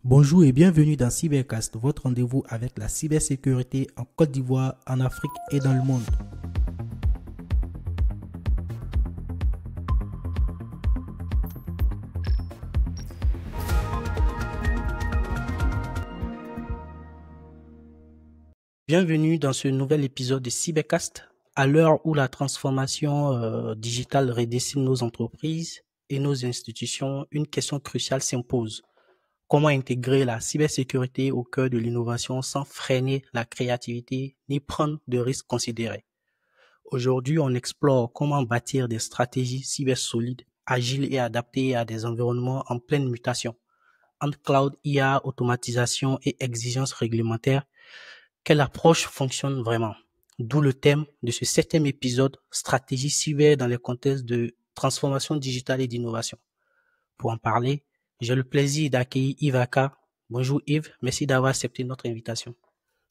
Bonjour et bienvenue dans Cybercast, votre rendez-vous avec la cybersécurité en Côte d'Ivoire, en Afrique et dans le monde. Bienvenue dans ce nouvel épisode de Cybercast. À l'heure où la transformation digitale redessine nos entreprises et nos institutions, une question cruciale s'impose. Comment intégrer la cybersécurité au cœur de l'innovation sans freiner la créativité ni prendre de risques considérés? Aujourd'hui, on explore comment bâtir des stratégies cyber solides, agiles et adaptées à des environnements en pleine mutation. Entre cloud, IA, automatisation et exigences réglementaires, quelle approche fonctionne vraiment? D'où le thème de ce septième épisode, stratégie cyber dans les contextes de transformation digitale et d'innovation. Pour en parler, j'ai le plaisir d'accueillir Yves Aka. Bonjour Yves, merci d'avoir accepté notre invitation.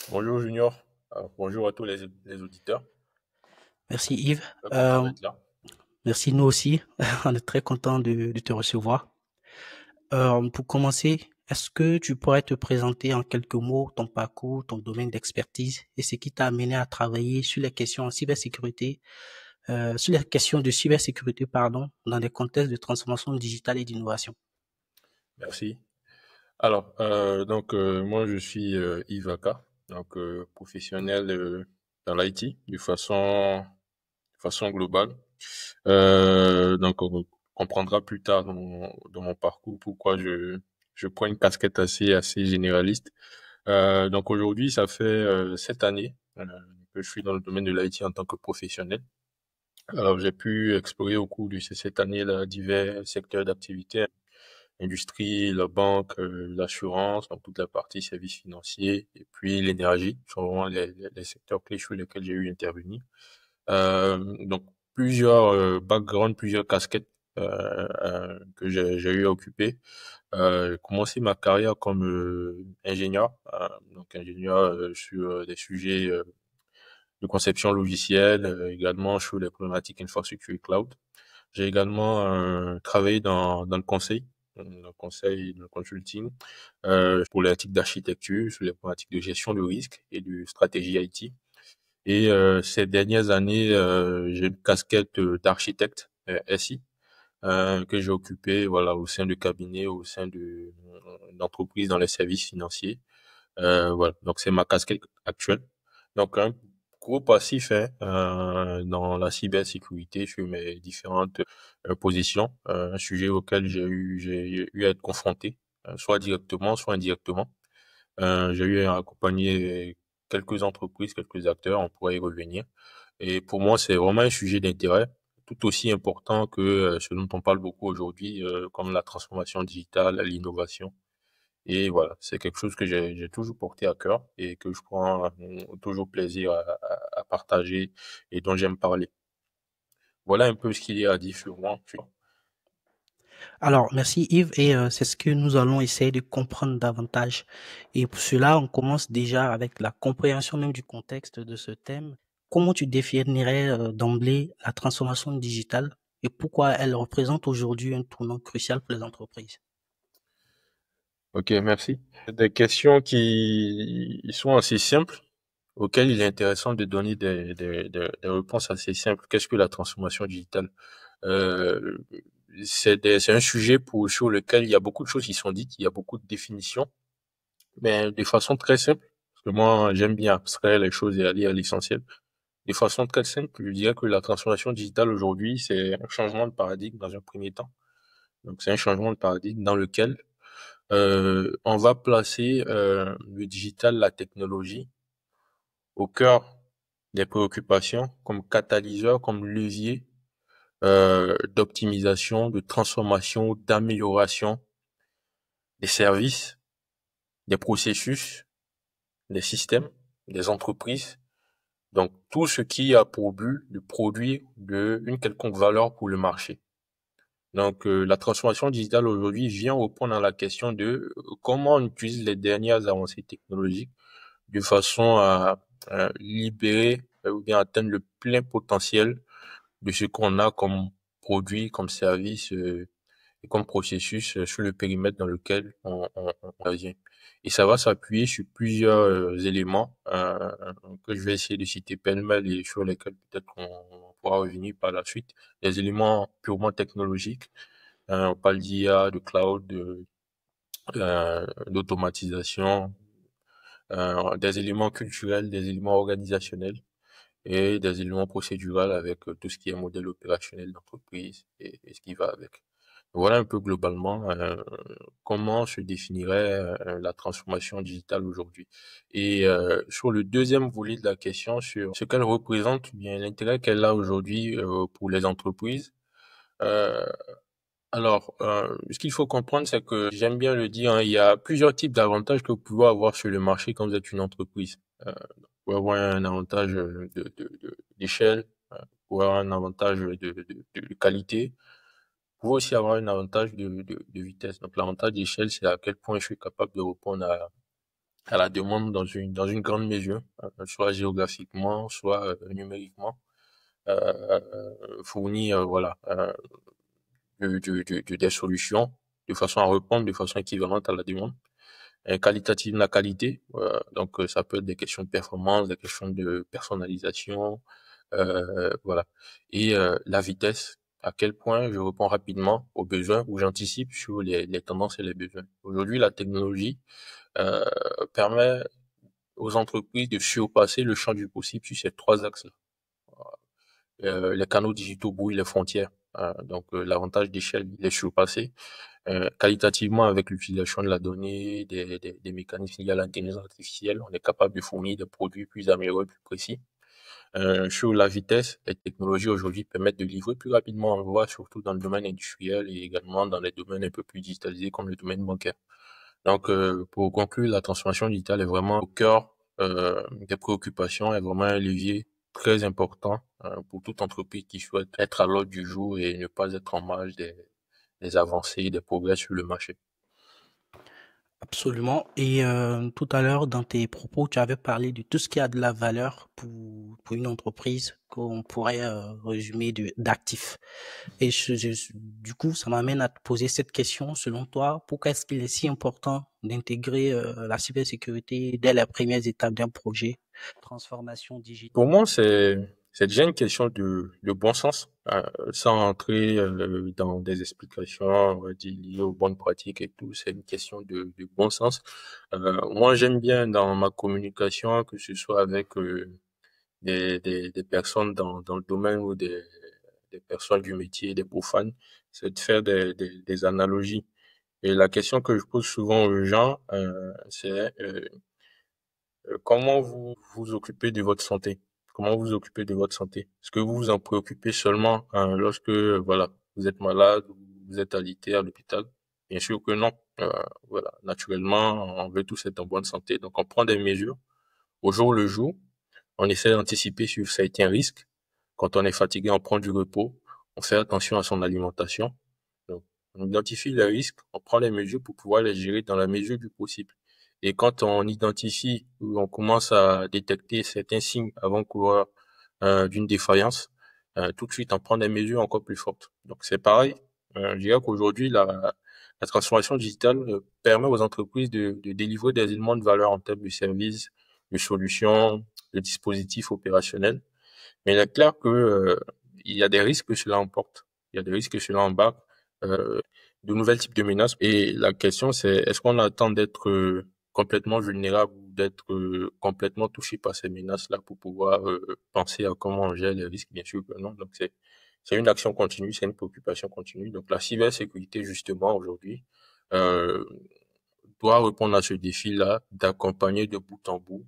Bonjour Junior. Bonjour à tous les auditeurs. Merci Yves. Très content d'être là. Merci nous aussi. On est très content de te recevoir. Pour commencer, est-ce que tu pourrais te présenter en quelques mots ton parcours, ton domaine d'expertise et ce qui t'a amené à travailler sur les questions en cybersécurité, sur les questions de cybersécurité, pardon, dans des contextes de transformation digitale et d'innovation? Merci. Alors, moi je suis Yves Aka, professionnel dans l'IT de façon globale. On comprendra plus tard dans mon parcours pourquoi je prends une casquette assez généraliste. Donc aujourd'hui, ça fait 7 années que je suis dans le domaine de l'IT en tant que professionnel. Alors, j'ai pu explorer au cours de ces 7 années-là divers secteurs d'activité, industrie, la banque, l'assurance, donc toute la partie services financiers, et puis l'énergie, sont vraiment les secteurs clés sur lesquels j'ai eu à intervenir. Donc, plusieurs backgrounds, plusieurs casquettes que j'ai eu à occuper. J'ai commencé ma carrière comme ingénieur, donc ingénieur sur des sujets de conception logicielle, également sur les problématiques infrastructure et cloud. J'ai également travaillé dans le conseil, le consulting, pour les types d'architecture, sur les problématiques de gestion de risque et de stratégie IT. Et ces dernières années, j'ai une casquette d'architecte SI que j'ai occupée voilà au sein de cabinets, au sein d'entreprises dans les services financiers. Voilà, donc c'est ma casquette actuelle. Donc un gros passif dans la cybersécurité sur mes différentes positions, un sujet auquel j'ai eu à être confronté, soit directement, soit indirectement. J'ai eu à accompagner quelques entreprises, quelques acteurs, on pourrait y revenir. Et pour moi, c'est vraiment un sujet d'intérêt, tout aussi important que ce dont on parle beaucoup aujourd'hui, comme la transformation digitale, l'innovation. Et voilà, c'est quelque chose que j'ai toujours porté à cœur et que je prends toujours plaisir à partager et dont j'aime parler. Voilà un peu ce qu'il y a à dire sur moi. Alors, merci Yves, et c'est ce que nous allons essayer de comprendre davantage. Et pour cela, on commence déjà avec la compréhension même du contexte de ce thème. Comment tu définirais d'emblée la transformation digitale et pourquoi elle représente aujourd'hui un tournant crucial pour les entreprises? Ok, merci. Des questions qui sont assez simples, auxquelles il est intéressant de donner des réponses assez simples. Qu'est-ce que la transformation digitale? Euh, c'est un sujet sur lequel il y a beaucoup de choses qui sont dites, il y a beaucoup de définitions, mais de façon très simple, parce que moi, j'aime bien abstraire les choses et aller à l'essentiel. De façon très simple, je dirais que la transformation digitale aujourd'hui, c'est un changement de paradigme dans un premier temps. Donc, c'est un changement de paradigme dans lequel on va placer le digital, la technologie, au cœur des préoccupations comme catalyseur, comme levier d'optimisation, de transformation, d'amélioration des services, des processus, des systèmes, des entreprises. Donc, tout ce qui a pour but de produire une quelconque valeur pour le marché. Donc, la transformation digitale aujourd'hui vient répondre à la question de comment on utilise les dernières avancées technologiques de façon à libérer ou bien atteindre le plein potentiel de ce qu'on a comme produit, comme service comme processus sur le périmètre dans lequel on agit. Et ça va s'appuyer sur plusieurs éléments que je vais essayer de citer pêle-mêle et sur lesquels peut-être on pourra revenir par la suite. Des éléments purement technologiques. On parle d'IA, de cloud, d'automatisation, des éléments culturels, des éléments organisationnels et des éléments procéduraux avec tout ce qui est modèle opérationnel d'entreprise et ce qui va avec. Voilà un peu globalement comment se définirait la transformation digitale aujourd'hui. Et sur le deuxième volet de la question, sur ce qu'elle représente, bien l'intérêt qu'elle a aujourd'hui pour les entreprises. Euh, ce qu'il faut comprendre, c'est que j'aime bien le dire, hein, il y a plusieurs types d'avantages que vous pouvez avoir sur le marché quand vous êtes une entreprise. Vous pouvez avoir un avantage d'échelle, vous pouvez avoir un avantage de qualité, vous pouvez aussi avoir un avantage de vitesse. Donc l'avantage d'échelle, c'est à quel point je suis capable de répondre à la demande dans une grande mesure, soit géographiquement, soit numériquement, fournir voilà des solutions de façon à répondre de façon équivalente à la demande. Qualitative, la qualité, donc ça peut être des questions de performance, des questions de personnalisation, voilà. Et la vitesse, à quel point je réponds rapidement aux besoins ou j'anticipe sur les tendances et les besoins. Aujourd'hui, la technologie euh, permet aux entreprises de surpasser le champ du possible sur ces trois axes-là. Les canaux digitaux brouillent les frontières. L'avantage d'échelle, il est surpassé. Qualitativement, avec l'utilisation de la donnée, des mécanismes liés à l'intelligence artificielle, on est capable de fournir des produits plus améliorés, plus précis. Sur la vitesse, les technologies aujourd'hui permettent de livrer plus rapidement, on le voit surtout dans le domaine industriel et également dans les domaines un peu plus digitalisés comme le domaine bancaire. Donc, pour conclure, la transformation digitale est vraiment au cœur des préoccupations, est vraiment un levier très important pour toute entreprise qui souhaite être à l'ordre du jour et ne pas être en marge des avancées, des progrès sur le marché. Absolument. Et tout à l'heure, dans tes propos, tu avais parlé de tout ce qui a de la valeur pour une entreprise qu'on pourrait résumer d'actifs. Et du coup, ça m'amène à te poser cette question. Selon toi, pourquoi est-ce qu'il est si important d'intégrer la cybersécurité dès les premières étapes d'un projet transformation digitale? Pour moi, c'est déjà une question de bon sens, sans entrer dans des explications, on va dire, liées aux bonnes pratiques et tout. C'est une question de bon sens. Moi, j'aime bien dans ma communication, que ce soit avec des personnes dans le domaine ou des personnes du métier, des profanes, c'est de faire des analogies. Et la question que je pose souvent aux gens, c'est comment vous vous occupez de votre santé? Comment vous vous occupez de votre santé? Est-ce que vous vous en préoccupez seulement lorsque voilà vous êtes malade ou vous êtes alité à l'hôpital? Bien sûr que non. Voilà, naturellement, on veut tous être en bonne santé, donc on prend des mesures au jour le jour. On essaie d'anticiper sur certains risques. Quand on est fatigué, on prend du repos. On fait attention à son alimentation. Donc, on identifie les risques, on prend les mesures pour pouvoir les gérer dans la mesure du possible. Et quand on identifie ou on commence à détecter certains signes avant-coureurs d'une défaillance, tout de suite on prend des mesures encore plus fortes. Donc c'est pareil. Je dirais qu'aujourd'hui la transformation digitale permet aux entreprises de délivrer des éléments de valeur en termes de services, de solutions, de dispositifs opérationnels. Mais il est clair que il y a des risques que cela emporte. Il y a des risques que cela embarque. Euh, de nouvelles types de menaces. Et la question, c'est est-ce qu'on attend d'être complètement vulnérable ou d'être complètement touché par ces menaces-là pour pouvoir penser à comment on gère les risques? Bien sûr que non. Donc, c'est une action continue, c'est une préoccupation continue. Donc, la cybersécurité, justement, aujourd'hui, euh, doit répondre à ce défi-là, d'accompagner de bout en bout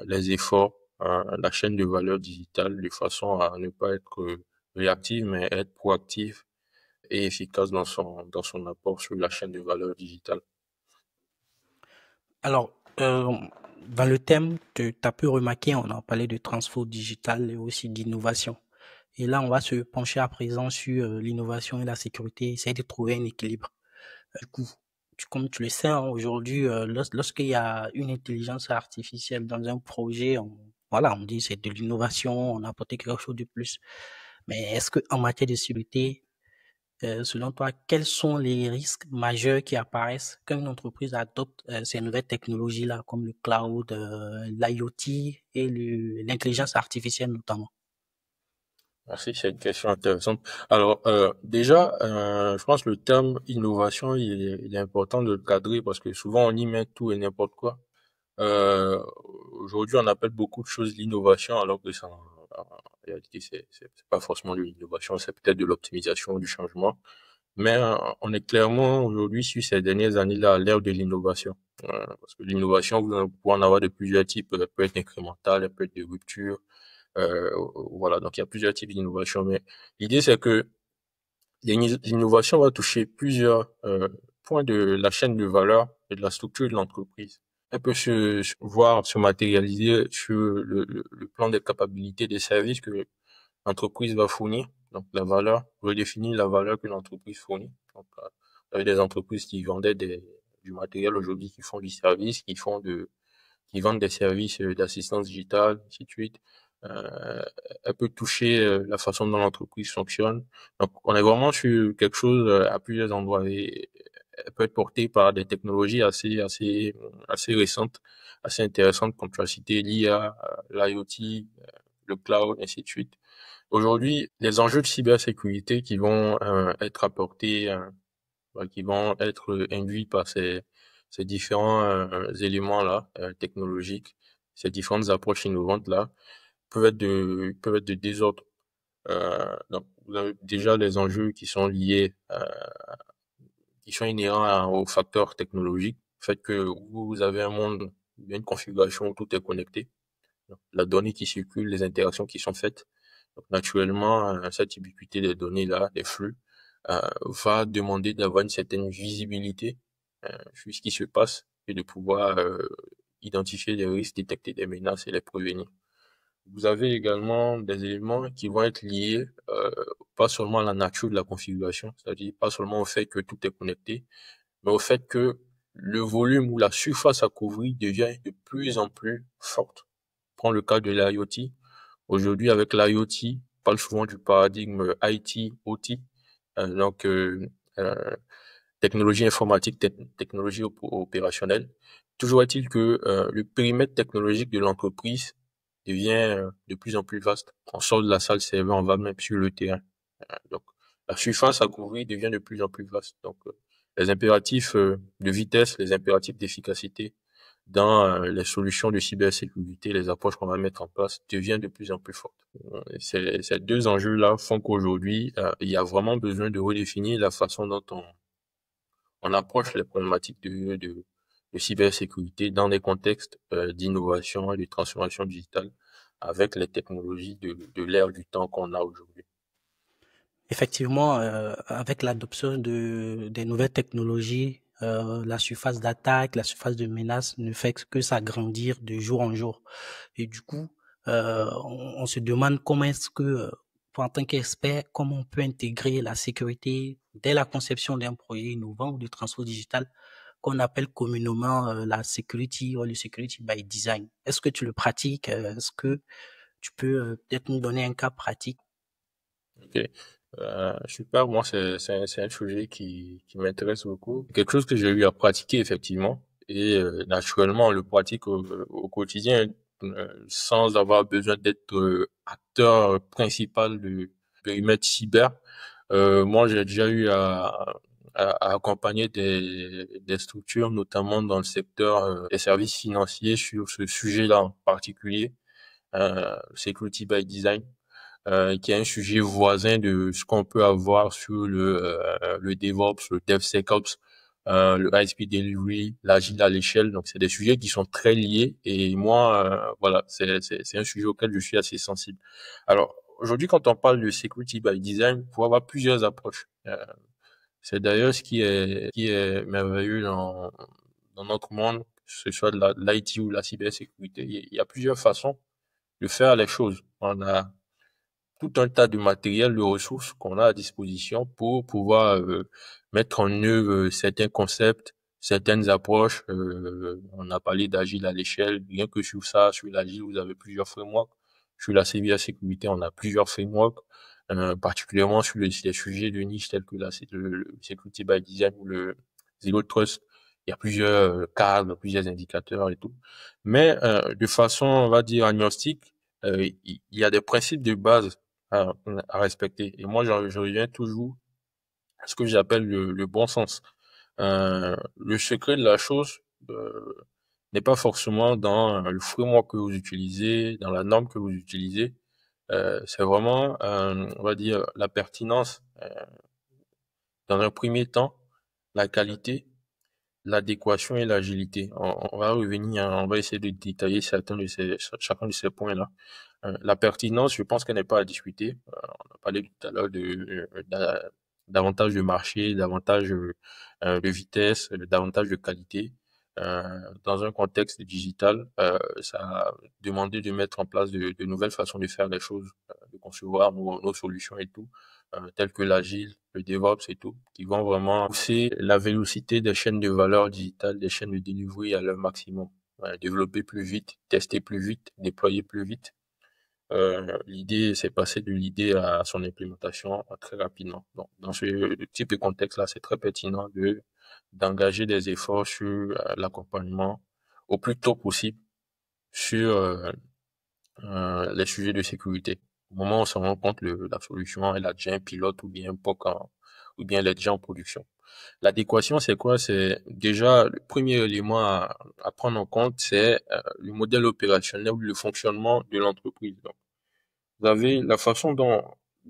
les efforts, la chaîne de valeur digitale de façon à ne pas être réactive, mais être proactive et efficace dans son apport sur la chaîne de valeur digitale. Alors, dans le thème, tu as pu remarquer, on a parlé de transfert digital et aussi d'innovation. Et là, on va se pencher à présent sur l'innovation et la sécurité, essayer de trouver un équilibre. Du coup, comme tu le sais, hein, aujourd'hui, lorsqu'il y a une intelligence artificielle dans un projet, voilà, on dit c'est de l'innovation, on a apporté quelque chose de plus. Mais est-ce que en matière de sécurité, selon toi, quels sont les risques majeurs qui apparaissent quand une entreprise adopte ces nouvelles technologies-là, comme le cloud, l'IoT et l'intelligence artificielle notamment? Merci, c'est une question intéressante. Alors, déjà, je pense que le terme innovation, il est important de le cadrer parce que souvent on y met tout et n'importe quoi. Euh, Aujourd'hui, on appelle beaucoup de choses l'innovation alors que ça, en réalité, c'est pas forcément de l'innovation, c'est peut-être de l'optimisation, du changement. Mais on est clairement aujourd'hui sur ces dernières années-là à l'ère de l'innovation. Parce que l'innovation, vous pouvez en avoir de plusieurs types. Elle peut être incrémentale, elle peut être de rupture. Voilà, donc il y a plusieurs types d'innovation. Mais l'idée, c'est que l'innovation va toucher plusieurs points de la chaîne de valeur et de la structure de l'entreprise. Elle peut voir se matérialiser sur le plan des capacités des services que l'entreprise va fournir. Donc la valeur, redéfinir la valeur que l'entreprise fournit. Donc, il y avait des entreprises qui vendaient du matériel aujourd'hui, qui font du service, qui vendent des services d'assistance digitale, ainsi de suite. Euh, Elle peut toucher la façon dont l'entreprise fonctionne. Donc, on est vraiment sur quelque chose à plusieurs endroits et elle peut être portée par des technologies assez récentes, assez intéressantes, comme tu as cité l'IA, l'IoT, le cloud, ainsi de suite. Aujourd'hui, les enjeux de cybersécurité qui vont être apportés, qui vont être induits par ces différents éléments-là technologiques, ces différentes approches innovantes-là, peuvent être de désordre. Donc, vous avez déjà les enjeux qui sont liés, qui sont inhérents aux facteurs technologiques, le fait que vous avez un monde, une configuration où tout est connecté, donc, la donnée qui circule, les interactions qui sont faites. Donc, naturellement, cette ubiquité des données-là, des flux, va demander d'avoir une certaine visibilité sur ce qui se passe et de pouvoir identifier les risques, détecter des menaces et les prévenir. Vous avez également des éléments qui vont être liés pas seulement à la nature de la configuration, c'est-à-dire pas seulement au fait que tout est connecté, mais au fait que le volume ou la surface à couvrir devient de plus en plus forte. Prends le cas de l'IoT. Aujourd'hui, avec l'IoT, on parle souvent du paradigme IT-OT, donc euh, technologie informatique, technologie opérationnelle. Toujours est-il que le périmètre technologique de l'entreprise devient de plus en plus vaste. On sort de la salle serveur, on va même sur le terrain. Donc, la surface à couvrir devient de plus en plus vaste. Donc, les impératifs de vitesse, les impératifs d'efficacité dans les solutions de cybersécurité, les approches qu'on va mettre en place deviennent de plus en plus fortes. Ces deux enjeux-là font qu'aujourd'hui, il y a vraiment besoin de redéfinir la façon dont on approche les problématiques de cybersécurité dans des contextes d'innovation et de transformation digitale avec les technologies de l'ère du temps qu'on a aujourd'hui. Effectivement, avec l'adoption des nouvelles technologies, la surface d'attaque, la surface de menace ne fait que s'agrandir de jour en jour. Et du coup, on se demande comment est-ce que, en tant qu'expert, comment on peut intégrer la sécurité dès la conception d'un projet innovant ou de transfert digital qu'on appelle communément la security ou le security by design. Est-ce que tu le pratiques? Est-ce que tu peux peut-être nous donner un cas pratique? Ok. Super, moi c'est un sujet qui m'intéresse beaucoup. Quelque chose que j'ai eu à pratiquer effectivement et naturellement on le pratique au quotidien sans avoir besoin d'être acteur principal du périmètre cyber. Moi j'ai déjà eu à accompagner des structures, notamment dans le secteur des services financiers sur ce sujet-là en particulier, Security by Design qui est un sujet voisin de ce qu'on peut avoir sur le DevOps, le DevSecOps, le high-speed delivery, l'agile à l'échelle. Donc, c'est des sujets qui sont très liés. Et moi, voilà, c'est un sujet auquel je suis assez sensible. Alors, aujourd'hui, quand on parle de security by design, il faut avoir plusieurs approches. C'est d'ailleurs qui est merveilleux dans notre monde, que ce soit de l'IT ou de la cybersécurité. Il y a plusieurs façons de faire les choses. On a tout un tas de matériel, de ressources qu'on a à disposition pour pouvoir mettre en œuvre certains concepts, certaines approches. On a parlé d'agile à l'échelle. Rien que sur ça, sur l'agile, vous avez plusieurs frameworks. Sur la cybersécurité, on a plusieurs frameworks. particulièrement sur les sujets de niche tels que le security by design ou le zero trust. Il y a plusieurs cadres, plusieurs indicateurs et tout. Mais de façon, on va dire, agnostique, il y a des principes de base à respecter. Et moi, je reviens toujours à ce que j'appelle le bon sens. Le secret de la chose n'est pas forcément dans le framework que vous utilisez, dans la norme que vous utilisez. C'est vraiment, on va dire, la pertinence. Dans un premier temps, la qualité, l'adéquation et l'agilité. On va revenir, on va essayer de détailler chacun de ces points-là. La pertinence, je pense qu'elle n'est pas à discuter. On a parlé tout à l'heure davantage de marché, davantage de vitesse, davantage de qualité. Dans un contexte digital, ça a demandé de mettre en place de nouvelles façons de faire les choses, de concevoir nos solutions et tout, telles que l'agile, le DevOps et tout, qui vont vraiment pousser la vélocité des chaînes de valeur digitales, des chaînes de delivery à leur maximum. Développer plus vite, tester plus vite, déployer plus vite. L'idée, c'est passer de l'idée à son implémentation très rapidement. Donc, dans ce type de contexte-là, c'est très pertinent d'engager des efforts sur l'accompagnement au plus tôt possible sur les sujets de sécurité. Au moment où on se rend compte la solution, elle a déjà un pilote ou bien un POC ou bien elle est déjà en production. L'adéquation, c'est quoi? C'est déjà le premier élément à prendre en compte, c'est le modèle opérationnel ou le fonctionnement de l'entreprise. Donc, vous avez la façon dont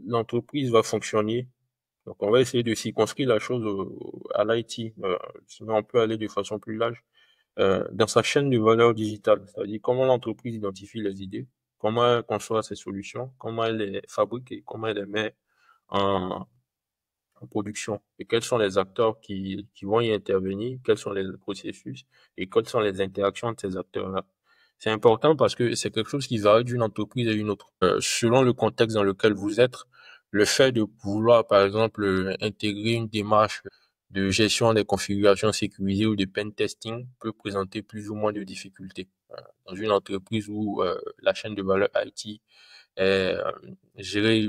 l'entreprise va fonctionner. Donc, on va essayer de circonscrire la chose à l'IT. Sinon, on peut aller de façon plus large. Dans sa chaîne de valeur digitale, c'est-à-dire comment l'entreprise identifie les idées, comment elle conçoit ses solutions, comment elle les fabrique et comment elle les met en, en production. Et quels sont les acteurs qui vont y intervenir, quels sont les processus et quelles sont les interactions de ces acteurs-là. C'est important parce que c'est quelque chose qui varie d'une entreprise à une autre. Selon le contexte dans lequel vous êtes, le fait de vouloir, par exemple, intégrer une démarche de gestion des configurations sécurisées ou de pen testing peut présenter plus ou moins de difficultés. Dans une entreprise où la chaîne de valeur IT est gérée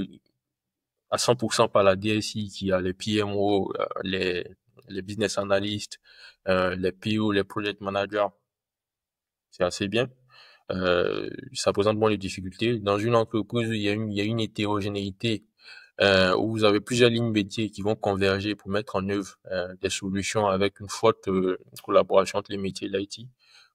à 100% par la DSI qui a les PMO, les business analysts, les PO, les project managers, c'est assez bien. Ça présente moins de difficultés. Dans une entreprise où il y a une hétérogénéité, où vous avez plusieurs lignes métiers qui vont converger pour mettre en œuvre des solutions avec une forte collaboration entre les métiers de l'IT,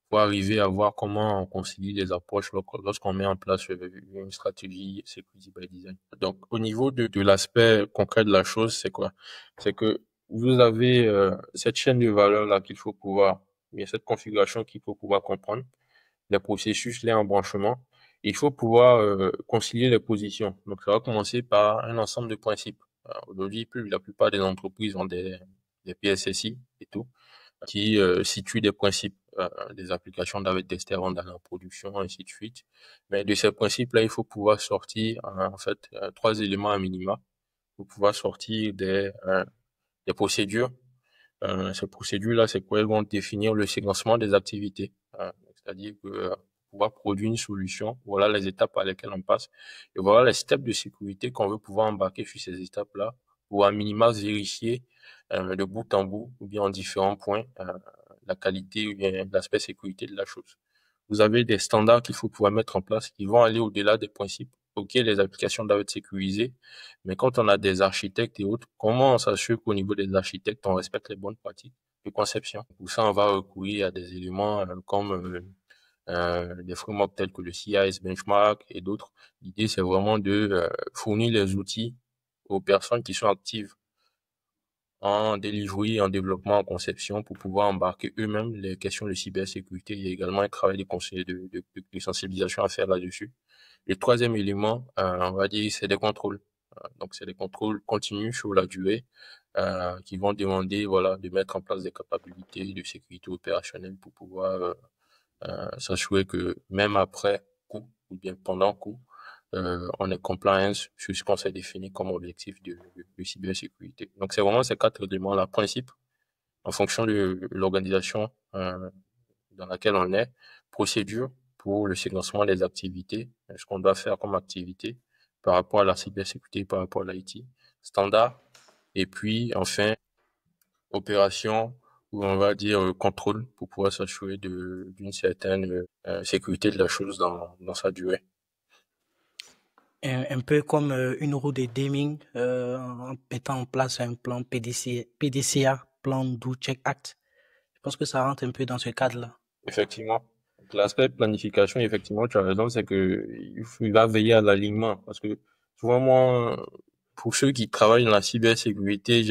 pour arriver à voir comment on concilie les approches lorsqu'on met en place une stratégie security by design. Donc, au niveau de l'aspect concret de la chose, c'est quoi? C'est que vous avez cette chaîne de valeur là qu'il faut pouvoir, il y a cette configuration qu'il faut pouvoir comprendre les processus, les embranchements. Il faut pouvoir concilier les positions. Donc, ça va commencer par un ensemble de principes. Aujourd'hui, la plupart des entreprises ont des PSSI et tout, qui situent des principes des applications d'avec tester avant d'aller en production, ainsi de suite. Mais de ces principes-là, il faut pouvoir sortir en fait trois éléments à minima pour pouvoir sortir des procédures. Ces procédures-là, c'est quoi? Elles vont définir le séquencement des activités. C'est-à-dire que pour pouvoir produire une solution, voilà les étapes par lesquelles on passe. Et voilà les steps de sécurité qu'on veut pouvoir embarquer sur ces étapes-là pour à minima vérifier de bout en bout ou bien en différents points la qualité ou bien l'aspect sécurité de la chose. Vous avez des standards qu'il faut pouvoir mettre en place qui vont aller au-delà des principes. OK, les applications doivent être sécurisées, mais quand on a des architectes et autres, comment on s'assure qu'au niveau des architectes, on respecte les bonnes pratiques de conception? Pour ça, on va recourir à des éléments comme des frameworks tels que le CIS Benchmark et d'autres. L'idée, c'est vraiment de fournir les outils aux personnes qui sont actives en delivery, en développement, en conception, pour pouvoir embarquer eux-mêmes les questions de cybersécurité. Il y a également un travail de conseil, de sensibilisation à faire là-dessus. Le troisième élément, on va dire, c'est des contrôles. Donc, c'est des contrôles continus sur la durée, qui vont demander, voilà, de mettre en place des capacités de sécurité opérationnelle pour pouvoir s'assurer que même après coup ou bien pendant coup, on est compliance sur ce qu'on s'est défini comme objectif de cybersécurité. Donc, c'est vraiment ces quatre éléments-là, principe, en fonction de l'organisation dans laquelle on est, procédure pour le séquencement des activités, ce qu'on doit faire comme activité, par rapport à la cybersécurité, par rapport à l'IT, standard, et puis enfin opération ou on va dire contrôle pour pouvoir s'assurer d'une certaine sécurité de la chose dans sa durée. Un peu comme une roue de Deming en mettant en place un plan PDCA, Plan Do Check Act. Je pense que ça rentre un peu dans ce cadre-là. Effectivement. Donc, l'aspect planification, effectivement, tu as raison, c'est que il va veiller à l'alignement parce que souvent moi, pour ceux qui travaillent dans la cybersécurité,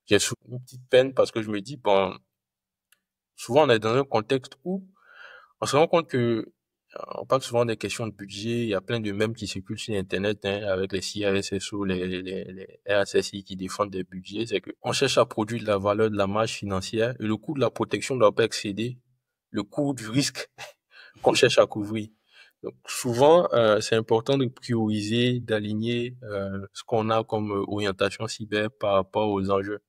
j'ai souvent une petite peine parce que je me dis bon, souvent on est dans un contexte où on se rend compte que on parle souvent des questions de budget. Il y a plein de mèmes qui circulent sur Internet hein, avec les CRSSO, les RSSI qui défendent des budgets. C'est que on cherche à produire de la valeur, de la marge financière et le coût de la protection ne doit pas excéder le coût du risque qu'on cherche à couvrir. Donc souvent, c'est important de prioriser, d'aligner ce qu'on a comme orientation cyber par rapport aux enjeux.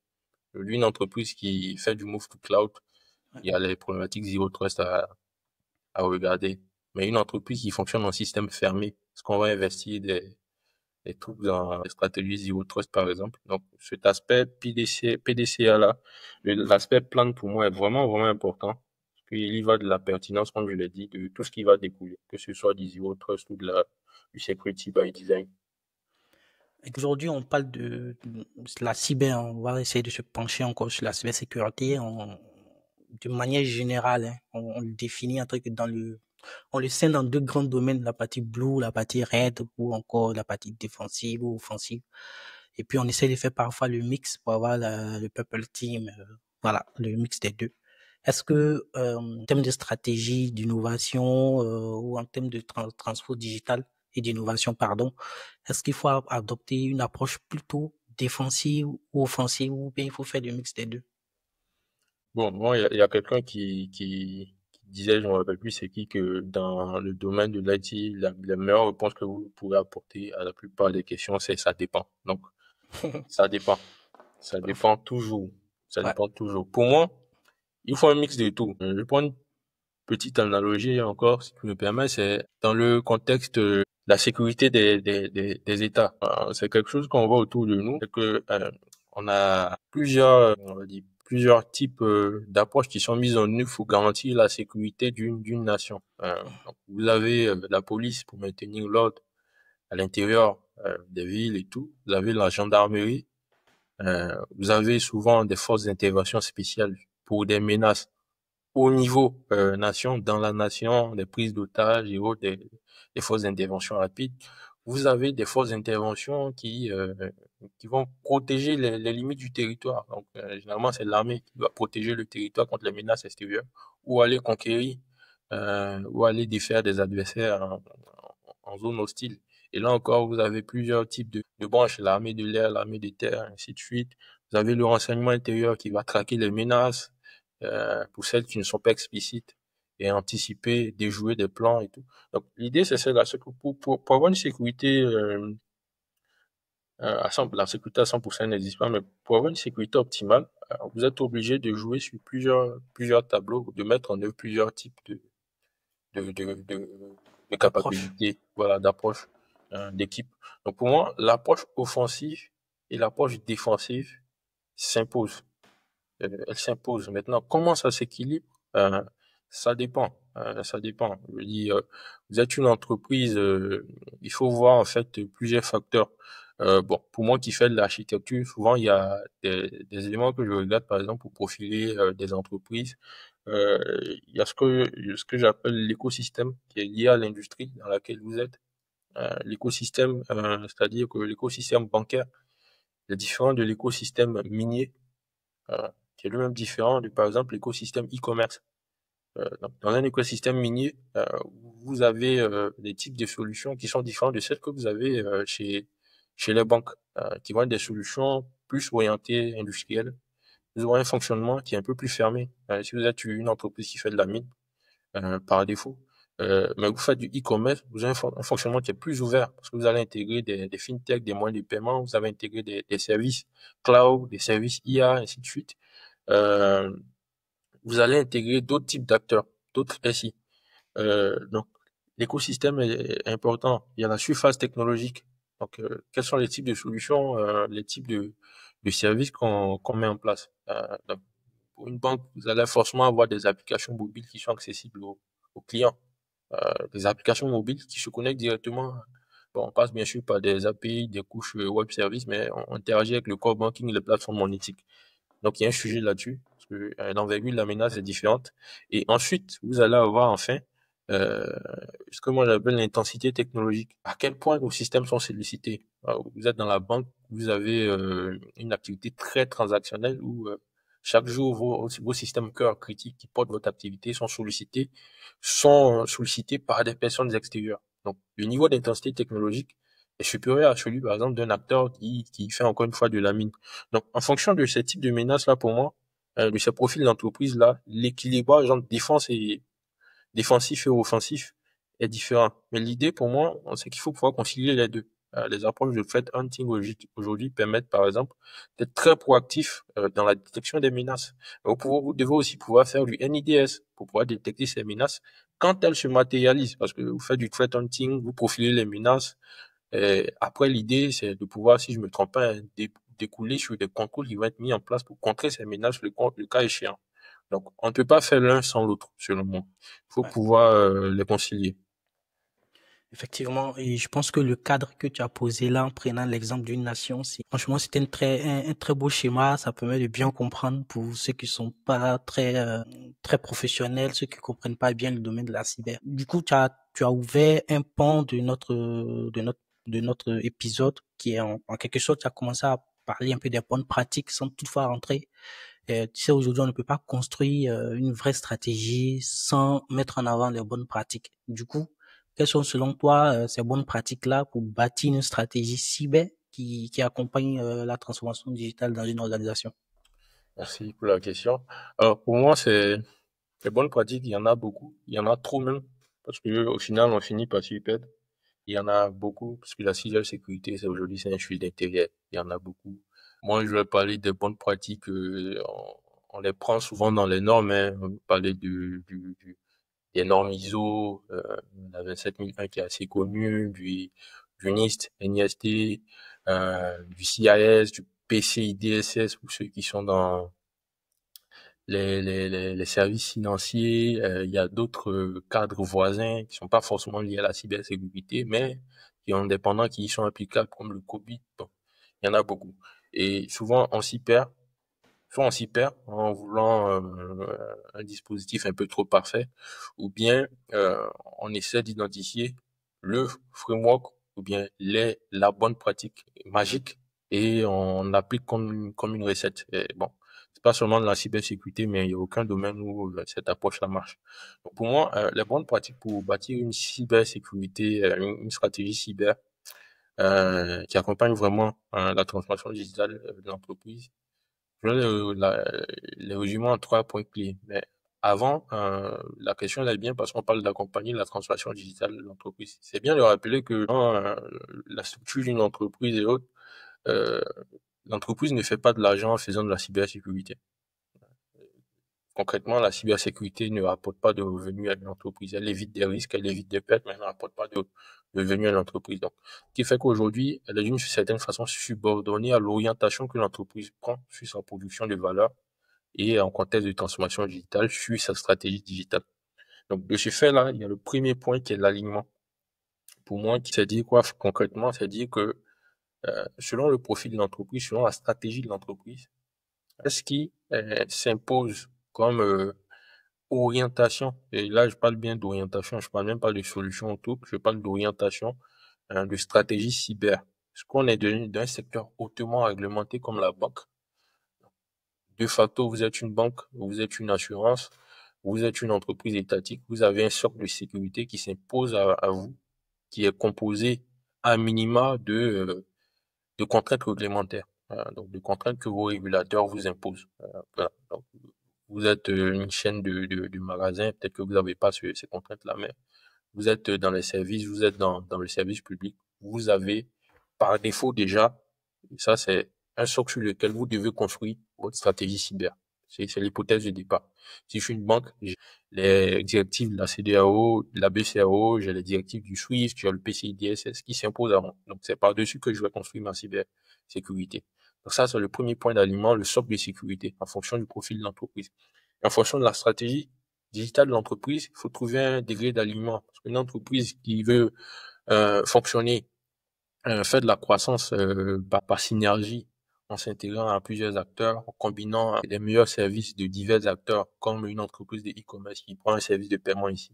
Une entreprise qui fait du move to cloud, il y a les problématiques zero trust à regarder. Mais une entreprise qui fonctionne en système fermé, est-ce qu'on va investir des trucs dans les stratégies zero trust, par exemple? Donc, cet aspect PDCA là, l'aspect plan pour moi est vraiment, vraiment important. Parce qu'il y va de la pertinence, comme je l'ai dit, de tout ce qui va découler, que ce soit du zero trust ou du security by design. Aujourd'hui, on parle de la cyber. On va essayer de se pencher encore sur la cybersécurité de manière générale. Hein. On le définit entre que on le scinde dans deux grands domaines, la partie blue, la partie red, ou encore la partie défensive ou offensive. Et puis, on essaie de faire parfois le mix pour avoir le purple team. Voilà, le mix des deux. Est-ce que, en termes de stratégie, d'innovation, ou en termes de transfert digital et d'innovation, pardon, est-ce qu'il faut adopter une approche plutôt défensive ou offensive, ou bien il faut faire le mix des deux? Bon, moi, il y a quelqu'un qui disait, je ne me rappelle plus c'est qui, que dans le domaine de l'IT, la meilleure réponse que vous pourrez apporter à la plupart des questions, c'est ça dépend. Donc, ça dépend. Ça Pas faux. dépend toujours. Ça Ouais. dépend toujours. Pour moi, il faut un mix de tout. Je prends une petite analogie encore, si tu me permets, c'est dans le contexte de la sécurité des États. C'est quelque chose qu'on voit autour de nous, c'est que on a plusieurs, on va dire, plusieurs types d'approches qui sont mises en œuvre pour garantir la sécurité d'une nation. Donc, vous avez la police pour maintenir l'ordre à l'intérieur des villes et tout. Vous avez la gendarmerie. Vous avez souvent des forces d'intervention spéciales pour des menaces au niveau nation, dans la nation, des prises d'otages et autres, des forces d'intervention rapides. Vous avez des forces d'intervention qui vont protéger les limites du territoire. Donc, généralement, c'est l'armée qui va protéger le territoire contre les menaces extérieures ou aller conquérir ou aller défaire des adversaires en zone hostile. Et là encore, vous avez plusieurs types de branches, l'armée de l'air, l'armée des terres, ainsi de suite. Vous avez le renseignement intérieur qui va traquer les menaces, pour celles qui ne sont pas explicites et anticiper, déjouer des plans et tout. Donc l'idée c'est celle-là, c'est que pour avoir une sécurité la sécurité à 100% n'existe pas, mais pour avoir une sécurité optimale, vous êtes obligé de jouer sur plusieurs tableaux, de mettre en œuvre plusieurs types de, de, de, de Approche. capacités, voilà, d'approche d'équipe. Donc pour moi, l'approche offensive et l'approche défensive s'imposent. Elle s'impose. Maintenant, comment ça s'équilibre? Ça dépend. Ça dépend. Je veux dire, vous êtes une entreprise, il faut voir en fait plusieurs facteurs. Bon, pour moi qui fais de l'architecture, souvent il y a des éléments que je regarde par exemple pour profiler des entreprises. Il y a ce que j'appelle l'écosystème qui est lié à l'industrie dans laquelle vous êtes. L'écosystème, c'est-à-dire que l'écosystème bancaire est différent de l'écosystème minier qui est lui-même différent de, par exemple, l'écosystème e-commerce. Dans un écosystème minier, vous avez des types de solutions qui sont différentes de celles que vous avez chez les banques, qui vont être des solutions plus orientées industrielles. Vous aurez un fonctionnement qui est un peu plus fermé. Si vous êtes une entreprise qui fait de la mine, par défaut, mais vous faites du e-commerce, vous avez un fonctionnement qui est plus ouvert parce que vous allez intégrer des fintechs, des moyens de paiement, vous avez intégré des services cloud, des services IA, ainsi de suite. Euh, Vous allez intégrer d'autres types d'acteurs, d'autres SI. Donc, l'écosystème est important. Il y a la surface technologique. Donc, quels sont les types de solutions, les types de services qu'on met en place? Donc, pour une banque, vous allez forcément avoir des applications mobiles qui sont accessibles aux clients. Des applications mobiles qui se connectent directement. Bon, on passe bien sûr par des API, des couches web services, mais on interagit avec le core banking et les plateformes monétiques. Donc, il y a un sujet là-dessus, parce que l'envergure de la menace est différente. Et ensuite, vous allez avoir enfin euh, ce que moi j'appelle l'intensité technologique. À quel point nos systèmes sont sollicités. Vous êtes dans la banque, vous avez une activité très transactionnelle où chaque jour, vos systèmes cœur critiques qui portent votre activité sont sollicités par des personnes extérieures. Donc, le niveau d'intensité technologique est supérieur à celui, par exemple, d'un acteur qui fait encore une fois de la mine. Donc, en fonction de ce type de menace-là, pour moi, de ces profils d'entreprise-là, l'équilibrage entre défensif et offensif est différent. Mais l'idée, pour moi, c'est qu'il faut pouvoir concilier les deux. Les approches de threat hunting aujourd'hui permettent, par exemple, d'être très proactif dans la détection des menaces. Vous devez aussi pouvoir faire du NIDS pour pouvoir détecter ces menaces quand elles se matérialisent. Parce que vous faites du threat hunting, vous profilez les menaces, et après, l'idée, c'est de pouvoir, si je me trompe pas, découler sur des contrôles qui vont être mis en place pour contrer ces menaces le cas échéant. Donc, on ne peut pas faire l'un sans l'autre, selon moi. Il faut Ouais. pouvoir les concilier. Effectivement, et je pense que le cadre que tu as posé là en prenant l'exemple d'une nation, c'est franchement c'était un très beau schéma. Ça permet de bien comprendre pour ceux qui sont pas très professionnels, ceux qui comprennent pas bien le domaine de la cyber. Du coup, tu as ouvert un pan de notre épisode qui est en quelque sorte, tu as commencé à parler un peu des bonnes pratiques sans toutefois rentrer. Tu sais, aujourd'hui, on ne peut pas construire une vraie stratégie sans mettre en avant les bonnes pratiques. Du coup, quelles sont selon toi ces bonnes pratiques-là pour bâtir une stratégie cyber qui accompagne la transformation digitale dans une organisation? Merci pour la question. Alors, pour moi, c'est les bonnes pratiques, il y en a beaucoup. Il y en a trop même. Parce que au final, on finit par s'y perdre. Il y en a beaucoup. Parce que la cybersécurité, c'est un sujet d'intérêt. Il y en a beaucoup. Moi, je vais parler des bonnes pratiques. On les prend souvent dans les normes. Hein. On va parler des normes ISO, la 27001 qui est assez connue, du NIST, NIST, du CIS, du PCI DSS pour ceux qui sont dans les services financiers. Il y a d'autres cadres voisins qui sont pas forcément liés à la cybersécurité, mais qui sont indépendants, qui y sont applicables comme le COVID. Bon, il y en a beaucoup. Et souvent, on s'y perd. Soit on s'y perd en voulant un dispositif un peu trop parfait, ou bien on essaie d'identifier le framework ou bien la bonne pratique magique et on applique comme une recette. Et bon, c'est pas seulement de la cybersécurité, mais il n'y a aucun domaine où cette approche-là marche. Donc pour moi, les bonnes pratiques pour bâtir une cybersécurité, une stratégie cyber qui accompagne vraiment la transformation digitale de l'entreprise, je vais les résumer en trois points clés. Mais avant, la question elle est bien parce qu'on parle d'accompagner la transformation digitale de l'entreprise. C'est bien de rappeler que dans la structure d'une entreprise et autres, euh, l'entreprise ne fait pas de l'argent en faisant de la cybersécurité. Concrètement, la cybersécurité ne rapporte pas de revenus à l'entreprise. Elle évite des risques, elle évite des pertes, mais elle ne rapporte pas de revenus à l'entreprise. Donc, ce qui fait qu'aujourd'hui, elle est d'une certaine façon subordonnée à l'orientation que l'entreprise prend sur sa production de valeur et en contexte de transformation digitale sur sa stratégie digitale. Donc, de ce fait-là, il y a le premier point qui est l'alignement. Pour moi, c'est dire quoi concrètement? C'est dire que selon le profil de l'entreprise, selon la stratégie de l'entreprise, ce qui s'impose comme orientation, et là je parle bien d'orientation, je parle même pas de solution autour, je parle d'orientation, de stratégie cyber. Parce qu'on est d'un secteur hautement réglementé comme la banque. De facto, vous êtes une banque, vous êtes une assurance, vous êtes une entreprise étatique, vous avez un socle de sécurité qui s'impose à vous, qui est composé à minima de contraintes réglementaires, donc de contraintes que vos régulateurs vous imposent. Voilà. Donc, vous êtes une chaîne de magasins, peut-être que vous n'avez pas ces contraintes-là, mais vous êtes dans les services, vous êtes dans le service public, vous avez par défaut déjà, ça c'est un socle sur lequel vous devez construire votre stratégie cyber. C'est l'hypothèse de départ. Si je suis une banque, j'ai les directives de la CEDEAO, de la BCEAO, j'ai les directives du SWIFT, j'ai le PCI DSS qui s'imposent à moi. Donc, c'est par-dessus que je vais construire ma cybersécurité. Donc ça, c'est le premier point d'alignement, le socle de sécurité, en fonction du profil de l'entreprise. Et en fonction de la stratégie digitale de l'entreprise, il faut trouver un degré d'alignement. Parce qu'une entreprise qui veut fonctionner, faire de la croissance par synergie, en s'intégrant à plusieurs acteurs, en combinant les meilleurs services de divers acteurs, comme une entreprise de e-commerce qui prend un service de paiement ici,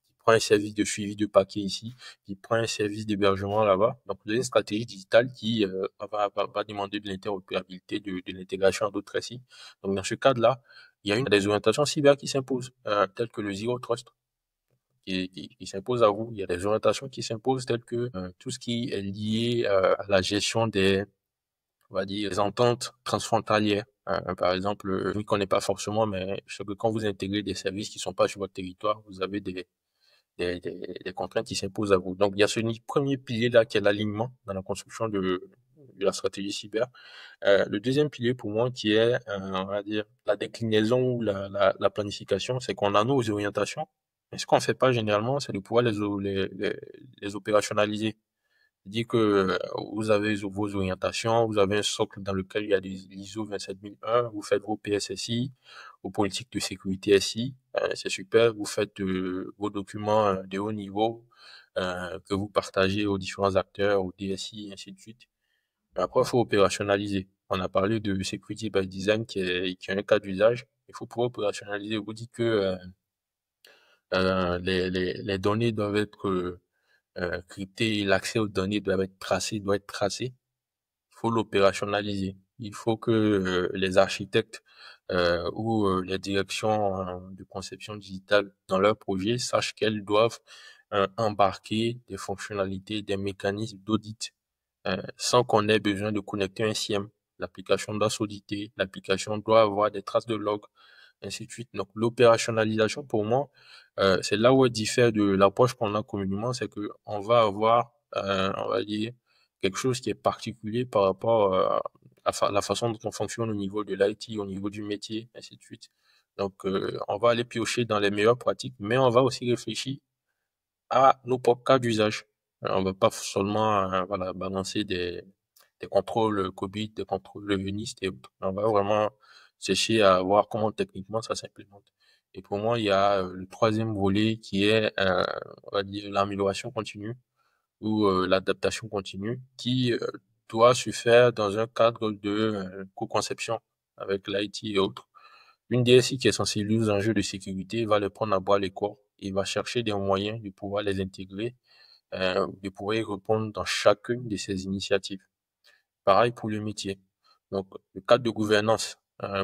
qui prend un service de suivi de paquets ici, qui prend un service d'hébergement là-bas. Donc, vous avez une stratégie digitale qui va demander de l'interopérabilité, de l'intégration à d'autres SI. Donc, dans ce cadre-là, il y a des orientations cyber qui s'imposent, telles que le Zero Trust qui s'impose à vous. Il y a des orientations qui s'imposent telles que tout ce qui est lié à la gestion des, on va dire, des ententes transfrontalières. Par exemple, je ne connais pas forcément, mais je sais que quand vous intégrez des services qui ne sont pas sur votre territoire, vous avez des contraintes qui s'imposent à vous. Donc, il y a ce premier pilier-là qui est l'alignement dans la construction de la stratégie cyber. Le deuxième pilier pour moi qui est, on va dire, la déclinaison ou la planification, c'est qu'on a nos orientations. Mais ce qu'on fait pas généralement, c'est de pouvoir les opérationnaliser. Dit que vous avez vos orientations, vous avez un socle dans lequel il y a des ISO 27001, vous faites vos PSSI, vos politiques de sécurité SI, c'est super, vous faites vos documents de haut niveau que vous partagez aux différents acteurs, aux DSI, et ainsi de suite. Après, il faut opérationnaliser. On a parlé de security by design qui est un cas d'usage. Il faut pouvoir opérationnaliser. Vous dites que les données doivent être cryptées, l'accès aux données doit être tracé. Il faut l'opérationnaliser. Il faut que les architectes ou les directions de conception digitale dans leur projet sachent qu'elles doivent embarquer des fonctionnalités, des mécanismes d'audit sans qu'on ait besoin de connecter un SIEM. L'application doit s'auditer, l'application doit avoir des traces de log, ainsi de suite. Donc, l'opérationnalisation, pour moi, c'est là où elle diffère de l'approche qu'on a communément, c'est que on va avoir, on va dire, quelque chose qui est particulier par rapport à la façon dont on fonctionne au niveau de l'IT, au niveau du métier, ainsi de suite. Donc, on va aller piocher dans les meilleures pratiques, mais on va aussi réfléchir à nos propres cas d'usage. On ne va pas seulement voilà, balancer des contrôles COVID, des contrôles NIST et autres. On va vraiment chercher à voir comment techniquement ça s'implémente. Et pour moi, il y a le troisième volet qui est, on va dire, l'amélioration continue ou l'adaptation continue qui doit se faire dans un cadre de co-conception avec l'IT et autres. Une DSI qui est sensible aux enjeux de sécurité va les prendre à bras les corps et va chercher des moyens de pouvoir les intégrer, de pouvoir y répondre dans chacune de ces initiatives. Pareil pour le métier. Donc, le cadre de gouvernance,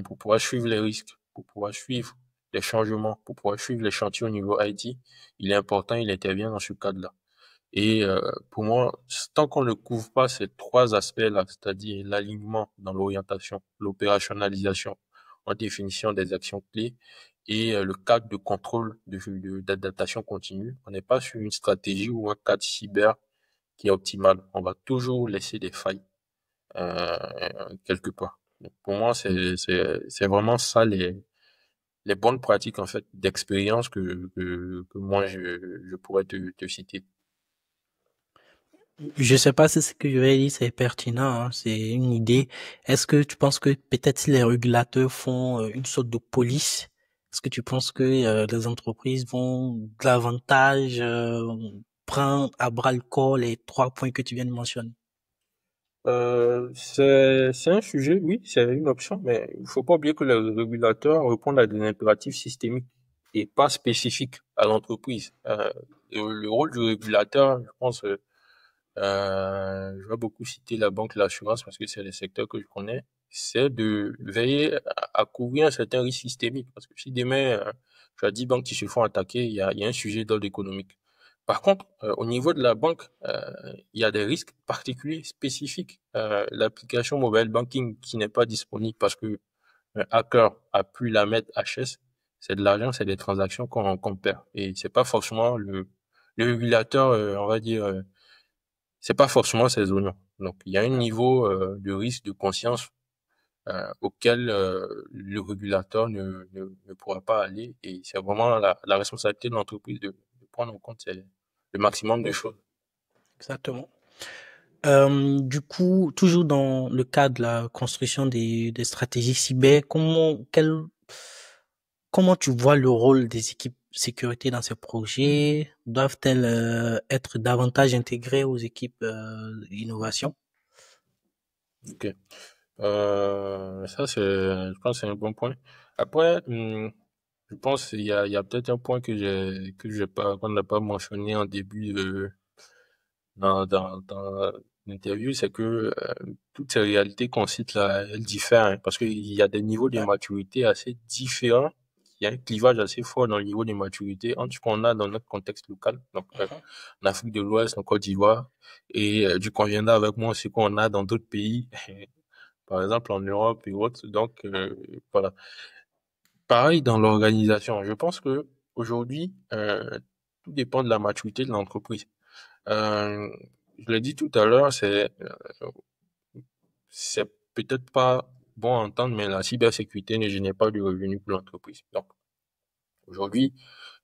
pour pouvoir suivre les risques, pour pouvoir suivre les changements, pour pouvoir suivre les chantiers au niveau IT, il est important, il intervient dans ce cadre-là. Et pour moi, tant qu'on ne couvre pas ces trois aspects-là, c'est-à-dire l'alignement dans l'orientation, l'opérationnalisation en définition des actions clés et le cadre de contrôle d'adaptation continue, on n'est pas sur une stratégie ou un cadre cyber qui est optimal. On va toujours laisser des failles quelque part. Donc, pour moi, c'est vraiment ça les bonnes pratiques en fait d'expérience que moi je pourrais te citer. Je sais pas si ce que je vais dire c'est pertinent, hein, c'est une idée. Est-ce que tu penses que peut-être si les régulateurs font une sorte de police, est-ce que tu penses que les entreprises vont davantage prendre à bras le corps les trois points que tu viens de mentionner? C'est un sujet, oui, c'est une option, mais il faut pas oublier que les régulateurs répondent à des impératifs systémiques et pas spécifiques à l'entreprise. Le rôle du régulateur, je pense, je vais beaucoup citer la banque et l'assurance parce que c'est les secteurs que je connais, c'est de veiller à couvrir un certain risque systémique. Parce que si demain, tu as 10 banques qui se font attaquer, il y a un sujet d'ordre économique. Par contre, au niveau de la banque, il y a des risques particuliers, spécifiques. L'application mobile banking qui n'est pas disponible parce que un hacker a pu la mettre HS, c'est de l'argent, c'est des transactions qu'on perd. Et c'est pas forcément le régulateur, on va dire, c'est pas forcément ces oignons. Donc, il y a un niveau de risque, de conscience auquel le régulateur ne pourra pas aller. Et c'est vraiment la responsabilité de l'entreprise de prendre en compte le maximum de choses. Exactement. Du coup, toujours dans le cadre de la construction des stratégies cyber, comment tu vois le rôle des équipes sécurité dans ces projets? Doivent-elles être davantage intégrées aux équipes innovation? Ok. Ça, je pense que c'est un bon point. Après, je pense qu'il y a peut-être un point que j'ai pas, qu'on n'a pas mentionné en début dans l'interview, c'est que toutes ces réalités qu'on cite là, elles diffèrent, hein, parce qu'il y a des niveaux de Ouais. maturité assez différents. Il y a un clivage assez fort dans le niveau de maturité entre ce qu'on a dans notre contexte local, donc en Afrique de l'Ouest, en Côte d'Ivoire, et du conviendra avec moi ce qu'on a dans d'autres pays, par exemple en Europe et autres. Donc voilà. Pareil dans l'organisation. Je pense que aujourd'hui, tout dépend de la maturité de l'entreprise. Euh, je l'ai dit tout à l'heure, c'est peut-être pas bon à entendre, mais la cybersécurité ne génère pas de revenus pour l'entreprise. Donc, aujourd'hui,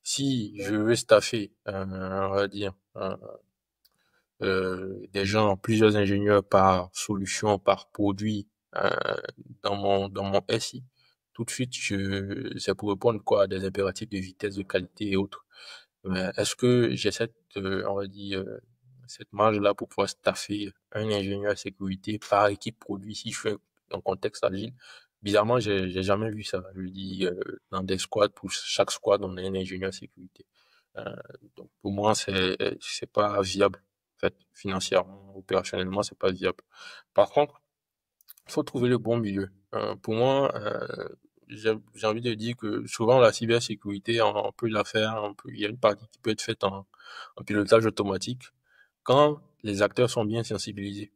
si je veux staffer, on va dire, des gens, plusieurs ingénieurs par solution, par produit, euh, dans mon SI, tout de suite, c'est pour répondre quoi à des impératifs de vitesse, de qualité et autres. Mais est-ce que j'ai on va dire, cette marge-là pour pouvoir staffer un ingénieur sécurité par équipe produit si je fais un contexte agile? Bizarrement, j'ai jamais vu ça. Je dis, dans des squads, pour chaque squad, on a un ingénieur sécurité. Euh, donc, pour moi, c'est pas viable. En fait, financièrement, opérationnellement, c'est pas viable. Par contre, il faut trouver le bon milieu. Pour moi, j'ai envie de dire que souvent la cybersécurité, on peut la faire, il y a une partie qui peut être faite en pilotage automatique quand les acteurs sont bien sensibilisés.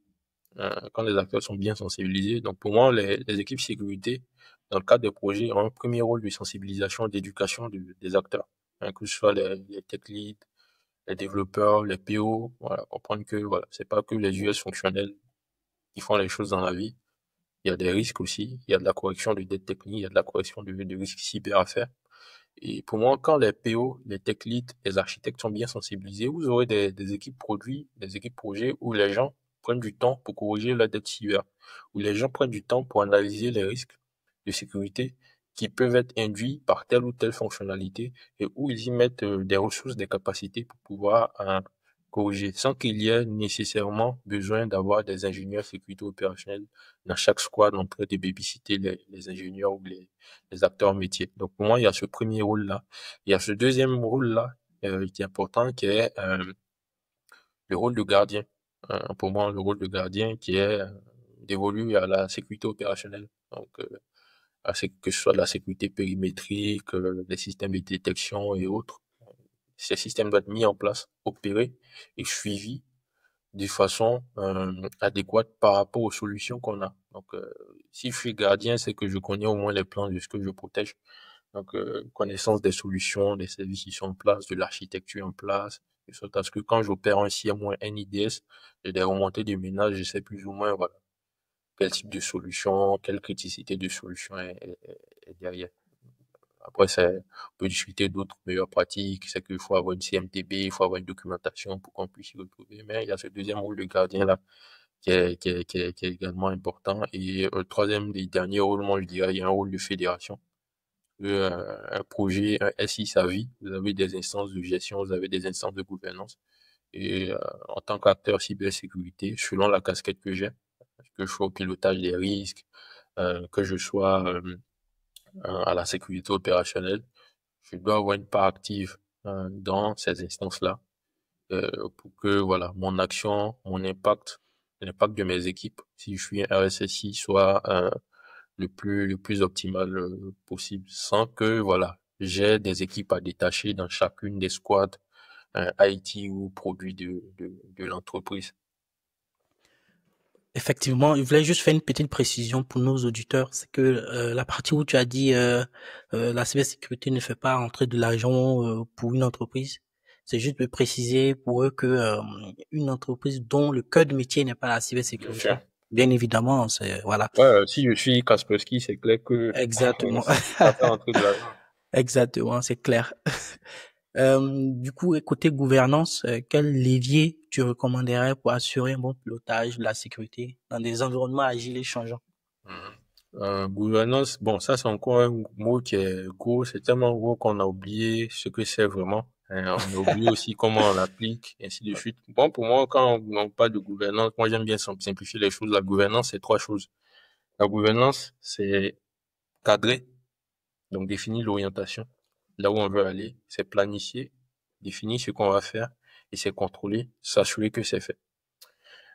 Quand les acteurs sont bien sensibilisés. Donc pour moi, les équipes sécurité, dans le cadre des projets, ont un premier rôle de sensibilisation, d'éducation des acteurs, hein, que ce soit les tech leads, les développeurs, les PO, voilà, comprendre que voilà, c'est pas que les US fonctionnels qui font les choses dans la vie. Il y a des risques aussi, il y a de la correction de dettes techniques, il y a de la correction de risques cyber à faire. Et pour moi, quand les PO, les tech leads, les architectes sont bien sensibilisés, vous aurez des équipes produits, des équipes projets où les gens prennent du temps pour corriger la dette cyber, où les gens prennent du temps pour analyser les risques de sécurité qui peuvent être induits par telle ou telle fonctionnalité et où ils y mettent des ressources, des capacités pour pouvoir corriger sans qu'il y ait nécessairement besoin d'avoir des ingénieurs sécurité opérationnelle dans chaque squad en train de babysitter les ingénieurs ou les acteurs métiers. Donc pour moi, il y a ce premier rôle-là. Il y a ce deuxième rôle-là qui est important, qui est le rôle de gardien. Pour moi, le rôle de gardien qui est dévolu à la sécurité opérationnelle. Donc, que ce soit la sécurité périmétrique, les systèmes de détection et autres. Ces systèmes doivent être mis en place, opérés et suivis de façon adéquate par rapport aux solutions qu'on a. Donc, si je suis gardien, c'est que je connais au moins les plans de ce que je protège. Donc, connaissance des solutions, des services qui sont en place, de l'architecture en place, de sorte à ce que quand j'opère un CIEM ou un NIDS, j'ai des remontées de ménage, je sais plus ou moins, voilà, quel type de solution, quelle criticité de solution est derrière. Après, on peut discuter d'autres meilleures pratiques, c'est qu'il faut avoir une CMTB, il faut avoir une documentation pour qu'on puisse y retrouver, mais il y a ce deuxième rôle de gardien là qui est également important. Et le troisième des derniers rôles, moi je dirais, il y a un rôle de fédération. Un projet, un SI sa vie, vous avez des instances de gestion, vous avez des instances de gouvernance. Et en tant qu'acteur cybersécurité, selon la casquette que j'ai, que je sois au pilotage des risques, que je sois à la sécurité opérationnelle, je dois avoir une part active dans ces instances-là pour que voilà mon action, mon impact, l'impact de mes équipes, si je suis un RSSI, soit le plus optimal possible, sans que voilà j'ai des équipes à détacher dans chacune des squads IT ou produits de l'entreprise. Effectivement, je voulais juste faire une petite précision pour nos auditeurs, c'est que la partie où tu as dit la cybersécurité ne fait pas entrer de l'argent pour une entreprise, c'est juste de préciser pour eux que une entreprise dont le cœur de métier n'est pas la Bien sûr. cybersécurité. Bien évidemment, c'est voilà. Ouais, si je suis Kaspersky, c'est clair que Exactement. ça fait rentrer de l'argent. Exactement, c'est clair. Du coup, côté gouvernance, quel levier tu recommanderais pour assurer un bon pilotage de la sécurité dans des environnements agiles et changeants? Mhm. Gouvernance, bon, ça c'est encore un mot qui est gros, c'est tellement gros qu'on a oublié ce que c'est vraiment. On a oublié aussi comment on l'applique, et ainsi de suite. Bon, pour moi, quand on parle de gouvernance, moi j'aime bien simplifier les choses. La gouvernance, c'est trois choses. La gouvernance, c'est cadrer, donc définir l'orientation, là où on veut aller, c'est planifier, définir ce qu'on va faire, et c'est contrôler, s'assurer que c'est fait.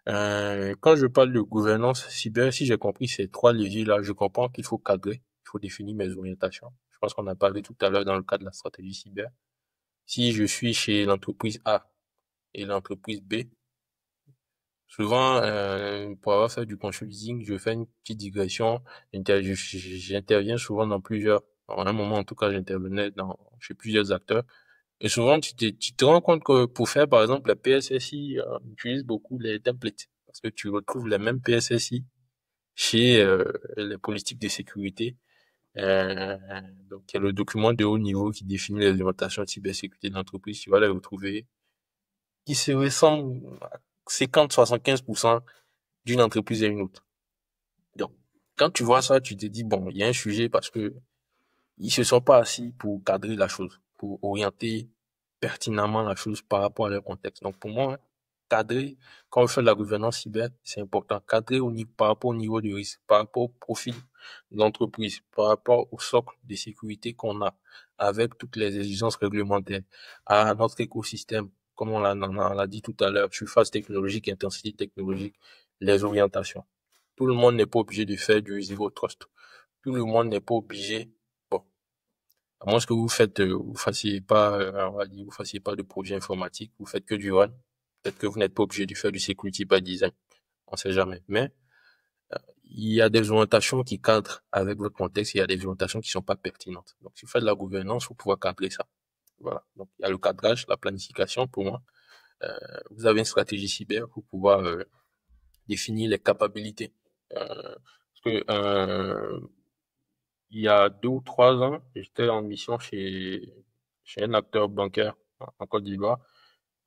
Quand je parle de gouvernance cyber, si j'ai compris ces trois leviers-là, je comprends qu'il faut cadrer, il faut définir mes orientations. Je pense qu'on a parlé tout à l'heure dans le cadre de la stratégie cyber. Si je suis chez l'entreprise A et l'entreprise B, souvent, pour avoir fait du consulting, je fais une petite digression. J'interviens souvent dans plusieurs, en un moment en tout cas, j'intervenais chez plusieurs acteurs. Et souvent, tu te rends compte que pour faire, par exemple, la PSSI, on utilise beaucoup les templates. Parce que tu retrouves les mêmes PSSI chez les politiques de sécurité. Euh, donc, il y a le document de haut niveau qui définit les orientations de cybersécurité de l'entreprise. Tu vas les retrouver qui se ressemblent à 50-75% d'une entreprise à une autre. Donc, quand tu vois ça, tu te dis, bon, il y a un sujet parce que ils se sont pas assis pour cadrer la chose, pour orienter pertinemment la chose par rapport à leur contexte. Donc, pour moi, cadrer, quand on fait de la gouvernance cyber, c'est important. Cadrer par rapport au niveau du risque, par rapport au profil de l'entreprise, par rapport au socle de sécurité qu'on a, avec toutes les exigences réglementaires, à notre écosystème, comme on l'a dit tout à l'heure, surface technologique, intensité technologique, les orientations. Tout le monde n'est pas obligé de faire du zero trust. Tout le monde n'est pas obligé, bon, à moins que vous fassiez pas, on va dire, vous fassiez pas de projet informatique, vous faites que du run. Peut-être que vous n'êtes pas obligé de faire du security by design. On sait jamais. Mais, il y a des orientations qui cadrent avec votre contexte, il y a des orientations qui sont pas pertinentes. Donc, si vous faites de la gouvernance, vous pouvez cadrer ça. Voilà. Donc, il y a le cadrage, la planification pour moi. Vous avez une stratégie cyber pour pouvoir définir les capacités. Parce que il y a 2 ou 3 ans, j'étais en mission chez un acteur bancaire en Côte d'Ivoire.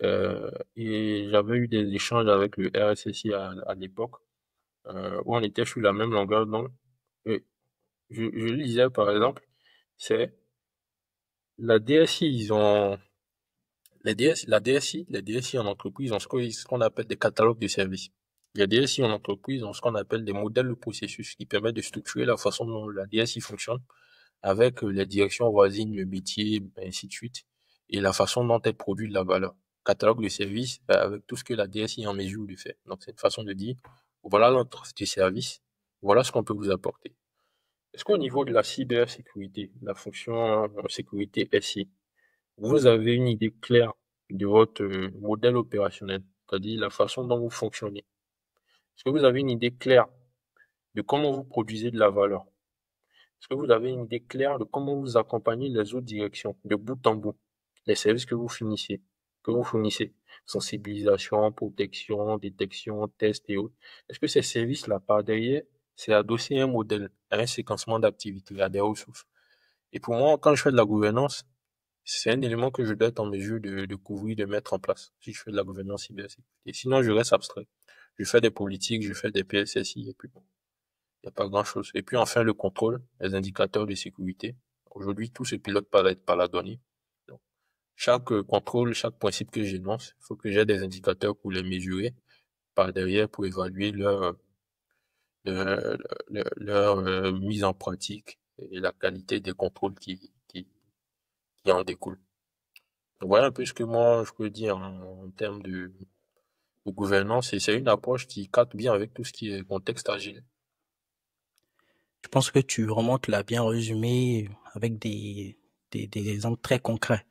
Et j'avais eu des échanges avec le RSSI à l'époque, où on était sur la même longueur d'onde. Et je lisais, par exemple, c'est la DSI, les DSI en entreprise ont ce qu'on appelle des catalogues de services. Les DSI en entreprise ont ce qu'on appelle des modèles de processus qui permettent de structurer la façon dont la DSI fonctionne avec les directions voisines, le métier, ainsi de suite, et la façon dont elle produit de la valeur. Catalogue de services avec tout ce que la DSI est en mesure de faire. Donc, c'est une façon de dire, voilà notre service, voilà ce qu'on peut vous apporter. Est-ce qu'au niveau de la cybersécurité, la fonction sécurité SI, vous avez une idée claire de votre modèle opérationnel, c'est-à-dire la façon dont vous fonctionnez? Est-ce que vous avez une idée claire de comment vous produisez de la valeur? Est-ce que vous avez une idée claire de comment vous accompagnez les autres directions de bout en bout? Les services que vous fournissez, sensibilisation, protection, détection, test et autres. Est-ce que ces services-là, par derrière, c'est adossé à un modèle, à un séquencement d'activités, à des ressources? Et pour moi, quand je fais de la gouvernance, c'est un élément que je dois être en mesure de couvrir, de mettre en place, si je fais de la gouvernance cybersécurité. Sinon, je reste abstrait. Je fais des politiques, je fais des PSSI, et puis bon. Il n'y a pas grand-chose. Et puis enfin, le contrôle, les indicateurs de sécurité. Aujourd'hui, tout se pilote par la donnée. Donc, chaque contrôle, chaque principe que j'énonce, il faut que j'ai des indicateurs pour les mesurer par derrière pour évaluer leur mise en pratique et la qualité des contrôles qui en découlent. Donc, voilà un peu ce que moi je peux dire en termes de gouvernance et c'est une approche qui cadre bien avec tout ce qui est contexte agile. Je pense que tu remontes là bien résumé avec des exemples très concrets.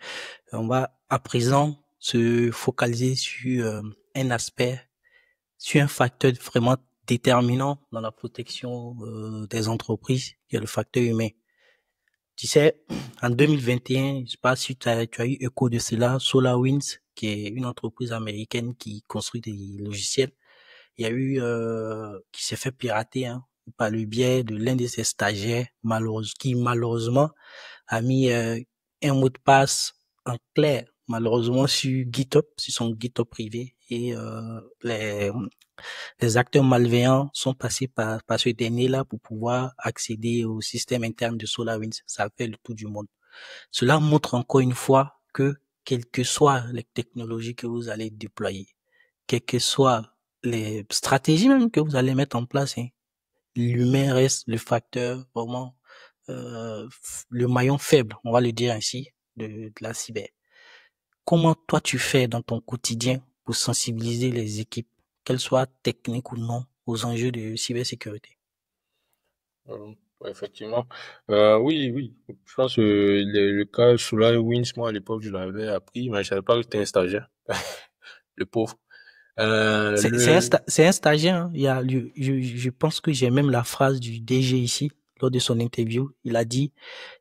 On va à présent se focaliser sur un aspect, sur un facteur vraiment déterminant dans la protection des entreprises, qui est le facteur humain. Tu sais, en 2021, je sais pas si tu as eu écho de cela, SolarWinds, qui est une entreprise américaine qui construit des logiciels, Il y a eu qui s'est fait pirater hein, par le biais de l'un de ses stagiaires, qui malheureusement a mis un mot de passe en clair, malheureusement sur GitHub, sur son GitHub privé, et les acteurs malveillants sont passés par ce dernier-là pour pouvoir accéder au système interne de SolarWinds. Ça fait le tour du monde. Cela montre encore une fois que, quelles que soient les technologies que vous allez déployer, quelles que soient les stratégies même que vous allez mettre en place, hein, l'humain reste le facteur vraiment, le maillon faible, on va le dire ainsi, de la cyber. Comment toi tu fais dans ton quotidien pour sensibiliser les équipes, qu'elles soient techniques ou non, aux enjeux de cybersécurité? Ouais, effectivement. Oui, oui. Je pense que le cas SolarWinds, moi, à l'époque, je l'avais appris, mais je savais pas que c'était un stagiaire. Le pauvre. Le, C'est un stagiaire, hein. Il y a, je pense que j'ai même la phrase du DG ici, lors de son interview. Il a dit,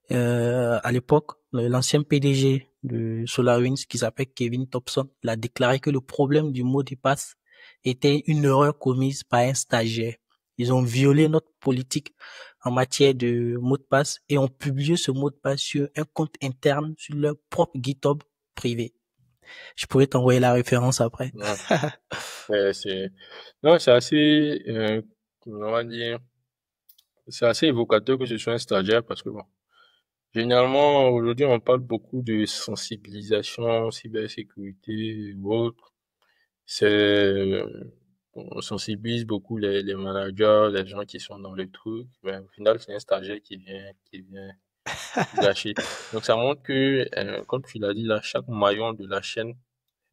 à l'époque, l'ancien PDG de SolarWinds, qui s'appelle Kevin Thompson, il a déclaré que le problème du mot de passe était une erreur commise par un stagiaire. Ils ont violé notre politique en matière de mot de passe et ont publié ce mot de passe sur un compte interne sur leur propre GitHub privé. Je pourrais t'envoyer la référence après. ouais, non, c'est assez, comment on va dire, c'est assez évocateur que ce soit un stagiaire parce que bon, généralement, aujourd'hui, on parle beaucoup de sensibilisation, cybersécurité ou autre. On sensibilise beaucoup les managers, les gens qui sont dans le truc, mais au final, c'est un stagiaire qui vient gâcher. Donc, ça montre que, comme tu l'as dit là, chaque maillon de la chaîne,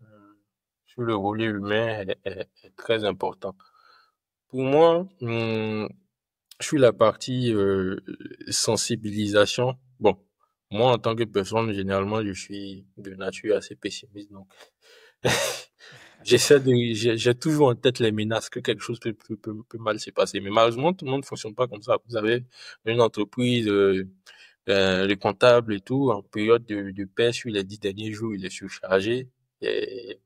euh, sur le volet humain est très important. Pour moi, je suis la partie sensibilisation. Bon, moi, en tant que personne, généralement, je suis de nature assez pessimiste, donc j'ai toujours en tête les menaces que quelque chose peut mal se passer. Mais malheureusement, tout le monde ne fonctionne pas comme ça. Vous avez une entreprise, le comptable et tout, en période de paie sur les 10 derniers jours, il est surchargé. Et,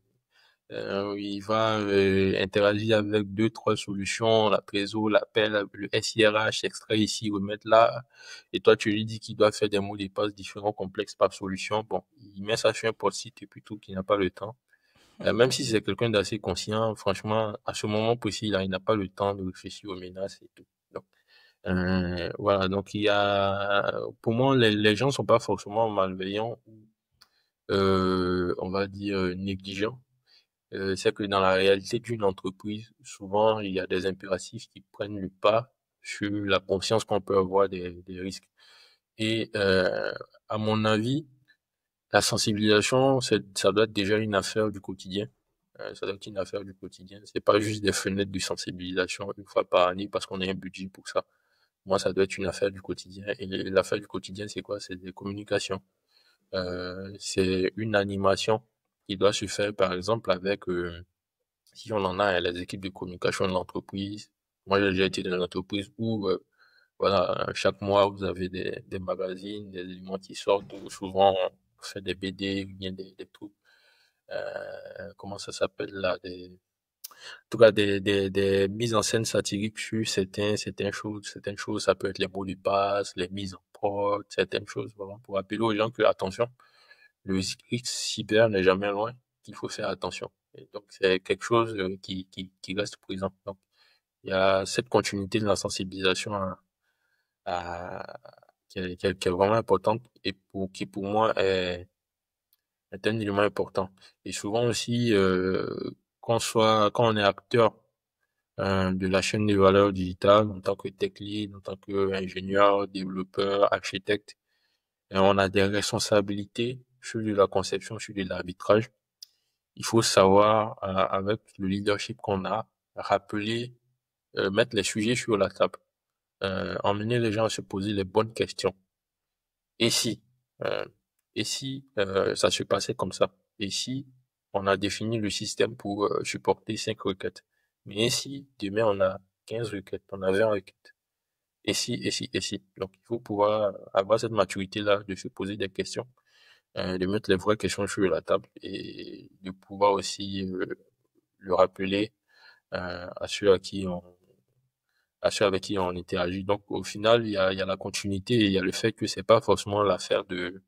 il va interagir avec deux, trois solutions, la trésor, l'appel, le SIRH, extrait ici, remettre là. Et toi, tu lui dis qu'il doit faire des mots de passe différents, complexes par solution. Bon, il met ça sur un post-it et puis tout, qu'il n'a pas le temps. Même si c'est quelqu'un d'assez conscient, franchement, à ce moment précis, là, il n'a pas le temps de réfléchir aux menaces et tout. Donc, voilà. Donc, pour moi, les gens sont pas forcément malveillants ou, on va dire, négligents. C'est que dans la réalité d'une entreprise, souvent, il y a des impératifs qui prennent le pas sur la conscience qu'on peut avoir des risques. Et, à mon avis, la sensibilisation, ça doit être déjà une affaire du quotidien. Ça doit être une affaire du quotidien. C'est pas juste des fenêtres de sensibilisation une fois par année parce qu'on a un budget pour ça. Moi, ça doit être une affaire du quotidien. Et l'affaire du quotidien, c'est quoi? C'est des communications. C'est une animation qui doit se faire, par exemple, avec, si on en a, les équipes de communication de l'entreprise. Moi, j'ai déjà été dans une entreprise où, voilà, chaque mois, vous avez des magazines, des éléments qui sortent, où souvent, on fait des BD, ou bien des trucs, comment ça s'appelle là, en tout cas, des mises en scène satiriques sur certaines choses, ça peut être les mots de passe, les mises en prod, certaines choses, vraiment, pour appeler aux gens que, attention, le risque cyber n'est jamais loin, qu'il faut faire attention. Et donc, c'est quelque chose qui reste présent. Donc, il y a cette continuité de la sensibilisation à- qui est vraiment importante et qui pour moi est un élément important. Et souvent aussi, quand on est acteur de la chaîne de valeur digitale en tant que tech lead, en tant qu'ingénieur, développeur, architecte, et on a des responsabilités sur de la conception, sur de l'arbitrage. Il faut savoir, avec le leadership qu'on a, rappeler, mettre les sujets sur la table, emmener les gens à se poser les bonnes questions. Et si, euh, ça se passait comme ça? Et si on a défini le système pour supporter 5 requêtes? Mais et si demain on a 15 requêtes, on a 20 requêtes? Et si? Donc il faut pouvoir avoir cette maturité-là de se poser des questions, de mettre les vraies questions sur la table et de pouvoir aussi le rappeler à ceux à ceux avec qui on interagit. Donc, au final, il y a la continuité et il y a le fait que c'est pas forcément l'affaire du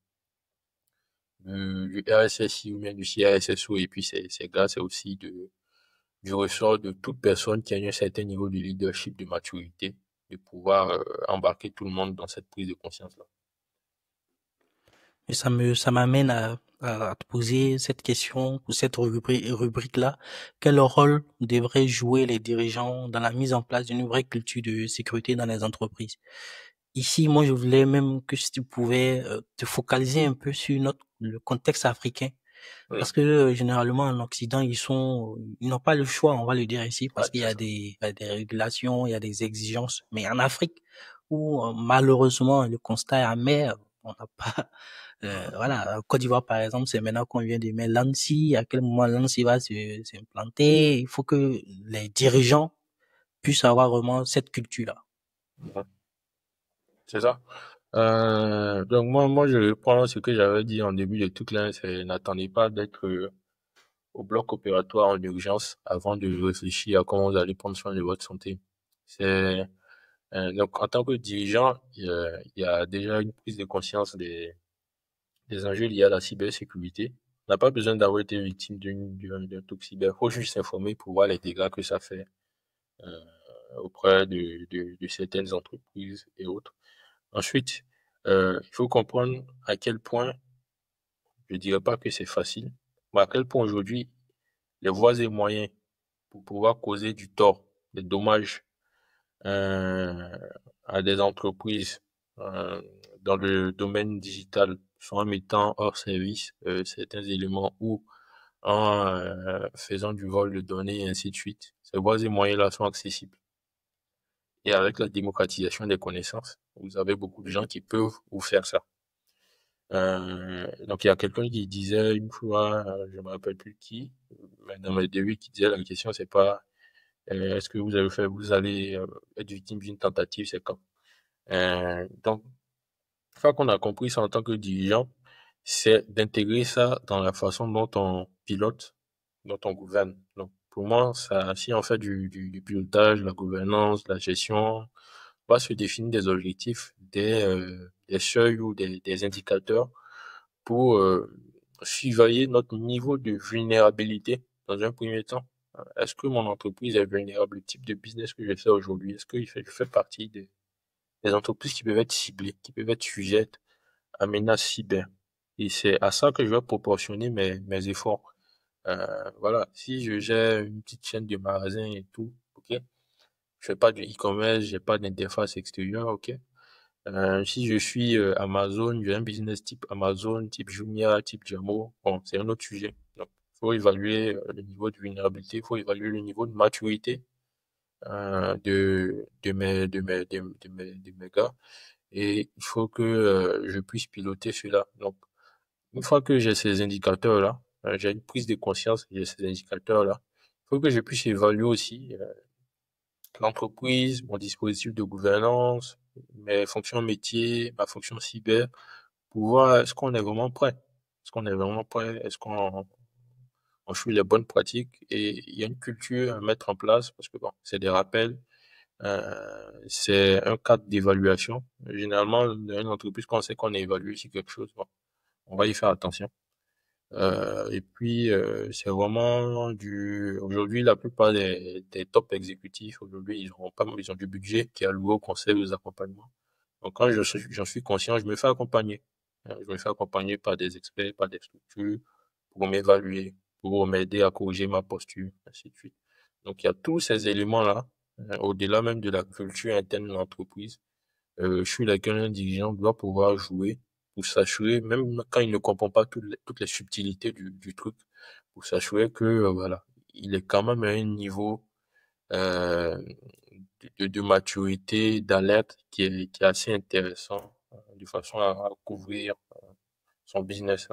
RSSI ou bien du CRSSO. Et puis, c'est grâce aussi du ressort de toute personne qui a un certain niveau de leadership, de maturité, de pouvoir embarquer tout le monde dans cette prise de conscience-là. Et ça m'amène à te poser cette question ou cette rubrique-là. Quel rôle devraient jouer les dirigeants dans la mise en place d'une vraie culture de sécurité dans les entreprises? Ici, moi, je voulais même que si tu pouvais te focaliser un peu sur le contexte africain. Oui, Parce que généralement en Occident, ils n'ont pas le choix, on va le dire ici, ouais, parce qu'il y c'est a ça. il y a des régulations, il y a des exigences. Mais en Afrique, où malheureusement le constat est amer, on n'a pas, voilà, en Côte d'Ivoire par exemple, c'est maintenant qu'on vient de mettre l'ANSI. À quel moment l'ANSI va s'implanter? Il faut que les dirigeants puissent avoir vraiment cette culture-là. Ouais, c'est ça. Donc moi, je reprends ce que j'avais dit en début de toute là, c'est n'attendez pas d'être au bloc opératoire en urgence avant de réfléchir à comment vous allez prendre soin de votre santé. C'est donc en tant que dirigeant, il y a déjà une prise de conscience des enjeux liés à la cybersécurité. On n'a pas besoin d'avoir été victime d'un truc cyber. Il faut juste s'informer pour voir les dégâts que ça fait euh, auprès de certaines entreprises et autres. Ensuite, il faut comprendre à quel point, je dirais pas que c'est facile, mais à quel point aujourd'hui, les voies et moyens pour pouvoir causer du tort, des dommages euh, à des entreprises euh, dans le domaine digital, soit en mettant hors service certains éléments ou en faisant du vol de données et ainsi de suite. Ces voies et moyens-là sont accessibles. Et avec la démocratisation des connaissances, vous avez beaucoup de gens qui peuvent vous faire ça. Donc il y a quelqu'un qui disait une fois, je me rappelle plus qui, mais dans mes débuts, qui disait la question c'est pas est-ce que vous allez être victime d'une tentative, c'est quand. Donc une fois qu'on a compris ça en tant que dirigeant, c'est d'intégrer ça dans la façon dont on pilote, dont on gouverne. Donc pour moi, ça, si on fait du pilotage, la gouvernance, la gestion, on va se définir des objectifs, des seuils ou des indicateurs pour surveiller notre niveau de vulnérabilité dans un premier temps. Est-ce que mon entreprise est vulnérable? Le type de business que je fais aujourd'hui, est-ce que je fais partie des entreprises qui peuvent être ciblées, qui peuvent être sujettes à menaces cyber? Et c'est à ça que je vais proportionner mes efforts. Voilà, si je gère une petite chaîne de magasins et tout, ok, je fais pas de e-commerce, j'ai pas d'interface extérieure, ok. Si je suis Amazon, j'ai un business type Amazon, type Jumia, type Jamo, bon, c'est un autre sujet. Donc, il faut évaluer le niveau de vulnérabilité, il faut évaluer le niveau de maturité de mes gars, et il faut que je puisse piloter cela. Donc, une fois que j'ai ces indicateurs-là, j'ai une prise de conscience, j'ai ces indicateurs-là, il faut que je puisse évaluer aussi l'entreprise, mon dispositif de gouvernance, mes fonctions métiers, ma fonction cyber, pour voir est-ce qu'on est vraiment prêt. Est-ce qu'on est vraiment prêt? Est-ce on suit les bonnes pratiques? Et il y a une culture à mettre en place parce que bon, c'est des rappels, c'est un cadre d'évaluation. Généralement, dans une entreprise, quand on sait qu'on est évalué sur quelque chose, bon, on va y faire attention. Et puis, c'est vraiment aujourd'hui, la plupart des top exécutifs, aujourd'hui, ils ont du budget qui est alloué au conseil aux accompagnements. Donc, quand j'en suis conscient, je me fais accompagner. Je me fais accompagner par des experts, par des structures pour m'évaluer, pour m'aider à corriger ma posture, ainsi de suite. Donc, il y a tous ces éléments-là, au-delà même de la culture interne de l'entreprise. Je suis là qu'un dirigeant doit pouvoir jouer pour s'assurer, même quand il ne comprend pas toutes les subtilités du truc, pour s'assurer que, voilà, il est quand même à un niveau euh, de maturité, d'alerte qui est assez intéressant, de façon à couvrir son business.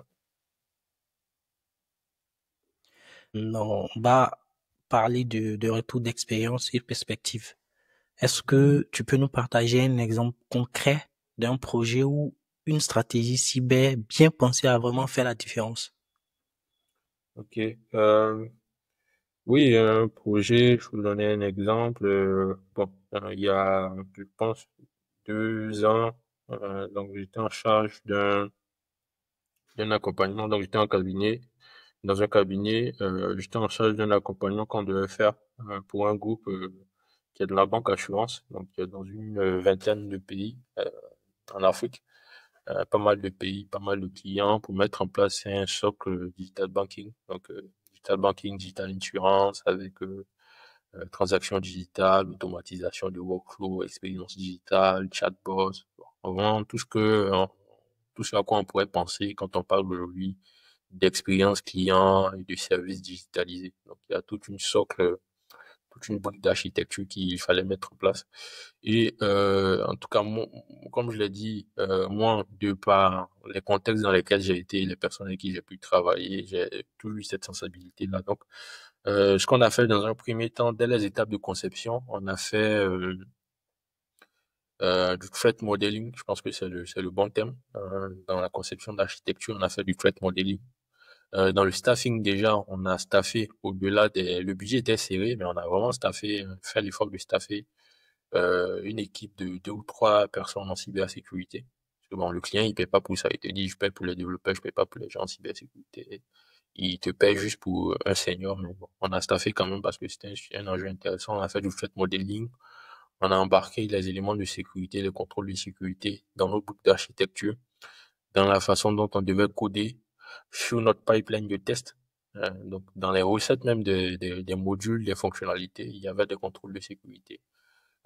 Non, on va parler de retour d'expérience et perspective. Est-ce que tu peux nous partager un exemple concret d'un projet où une stratégie cyber bien pensée a vraiment fait la différence? Ok. Euh, Oui, un projet, je vais vous donner un exemple. Il y a, je pense, 2 ans, donc j'étais en charge d'un accompagnement. Donc j'étais en cabinet, dans un cabinet, j'étais en charge d'un accompagnement qu'on devait faire pour un groupe qui est de la banque assurance, donc dans une vingtaine de pays en Afrique. Pas mal de pays, pas mal de clients pour mettre en place un socle digital banking. Donc, digital banking, digital insurance avec transactions digitales, automatisation de workflow, expérience digitale, chatbot, bon, vraiment tout ce à quoi on pourrait penser quand on parle aujourd'hui d'expérience client et de services digitalisés. Donc, il y a toute une brique d'architecture qu'il fallait mettre en place. Et en tout cas, comme je l'ai dit, moi, de par les contextes dans lesquels j'ai été, les personnes avec qui j'ai pu travailler, j'ai toujours eu cette sensibilité-là. Donc, ce qu'on a fait dans un premier temps, dès les étapes de conception, on a fait du threat modeling. Je pense que c'est le bon terme. Dans la conception d'architecture, on a fait du threat modeling. Dans le staffing, déjà, on a staffé au-delà le budget était serré, mais on a vraiment staffé, fait l'effort de staffer une équipe de 2 ou 3 personnes en cybersécurité. Parce que bon, le client, il paie pas pour ça. Il te dit, je paie pour les développeurs, je paie pas pour les gens en cybersécurité. Il te paie juste pour un senior, mais bon, on a staffé quand même parce que c'était un enjeu intéressant. On a fait du threat modeling. On a embarqué les éléments de sécurité, les contrôles de sécurité dans nos boucles d'architecture, dans la façon dont on devait coder sur notre pipeline de test. Donc, dans les recettes même des modules, des fonctionnalités, il y avait des contrôles de sécurité.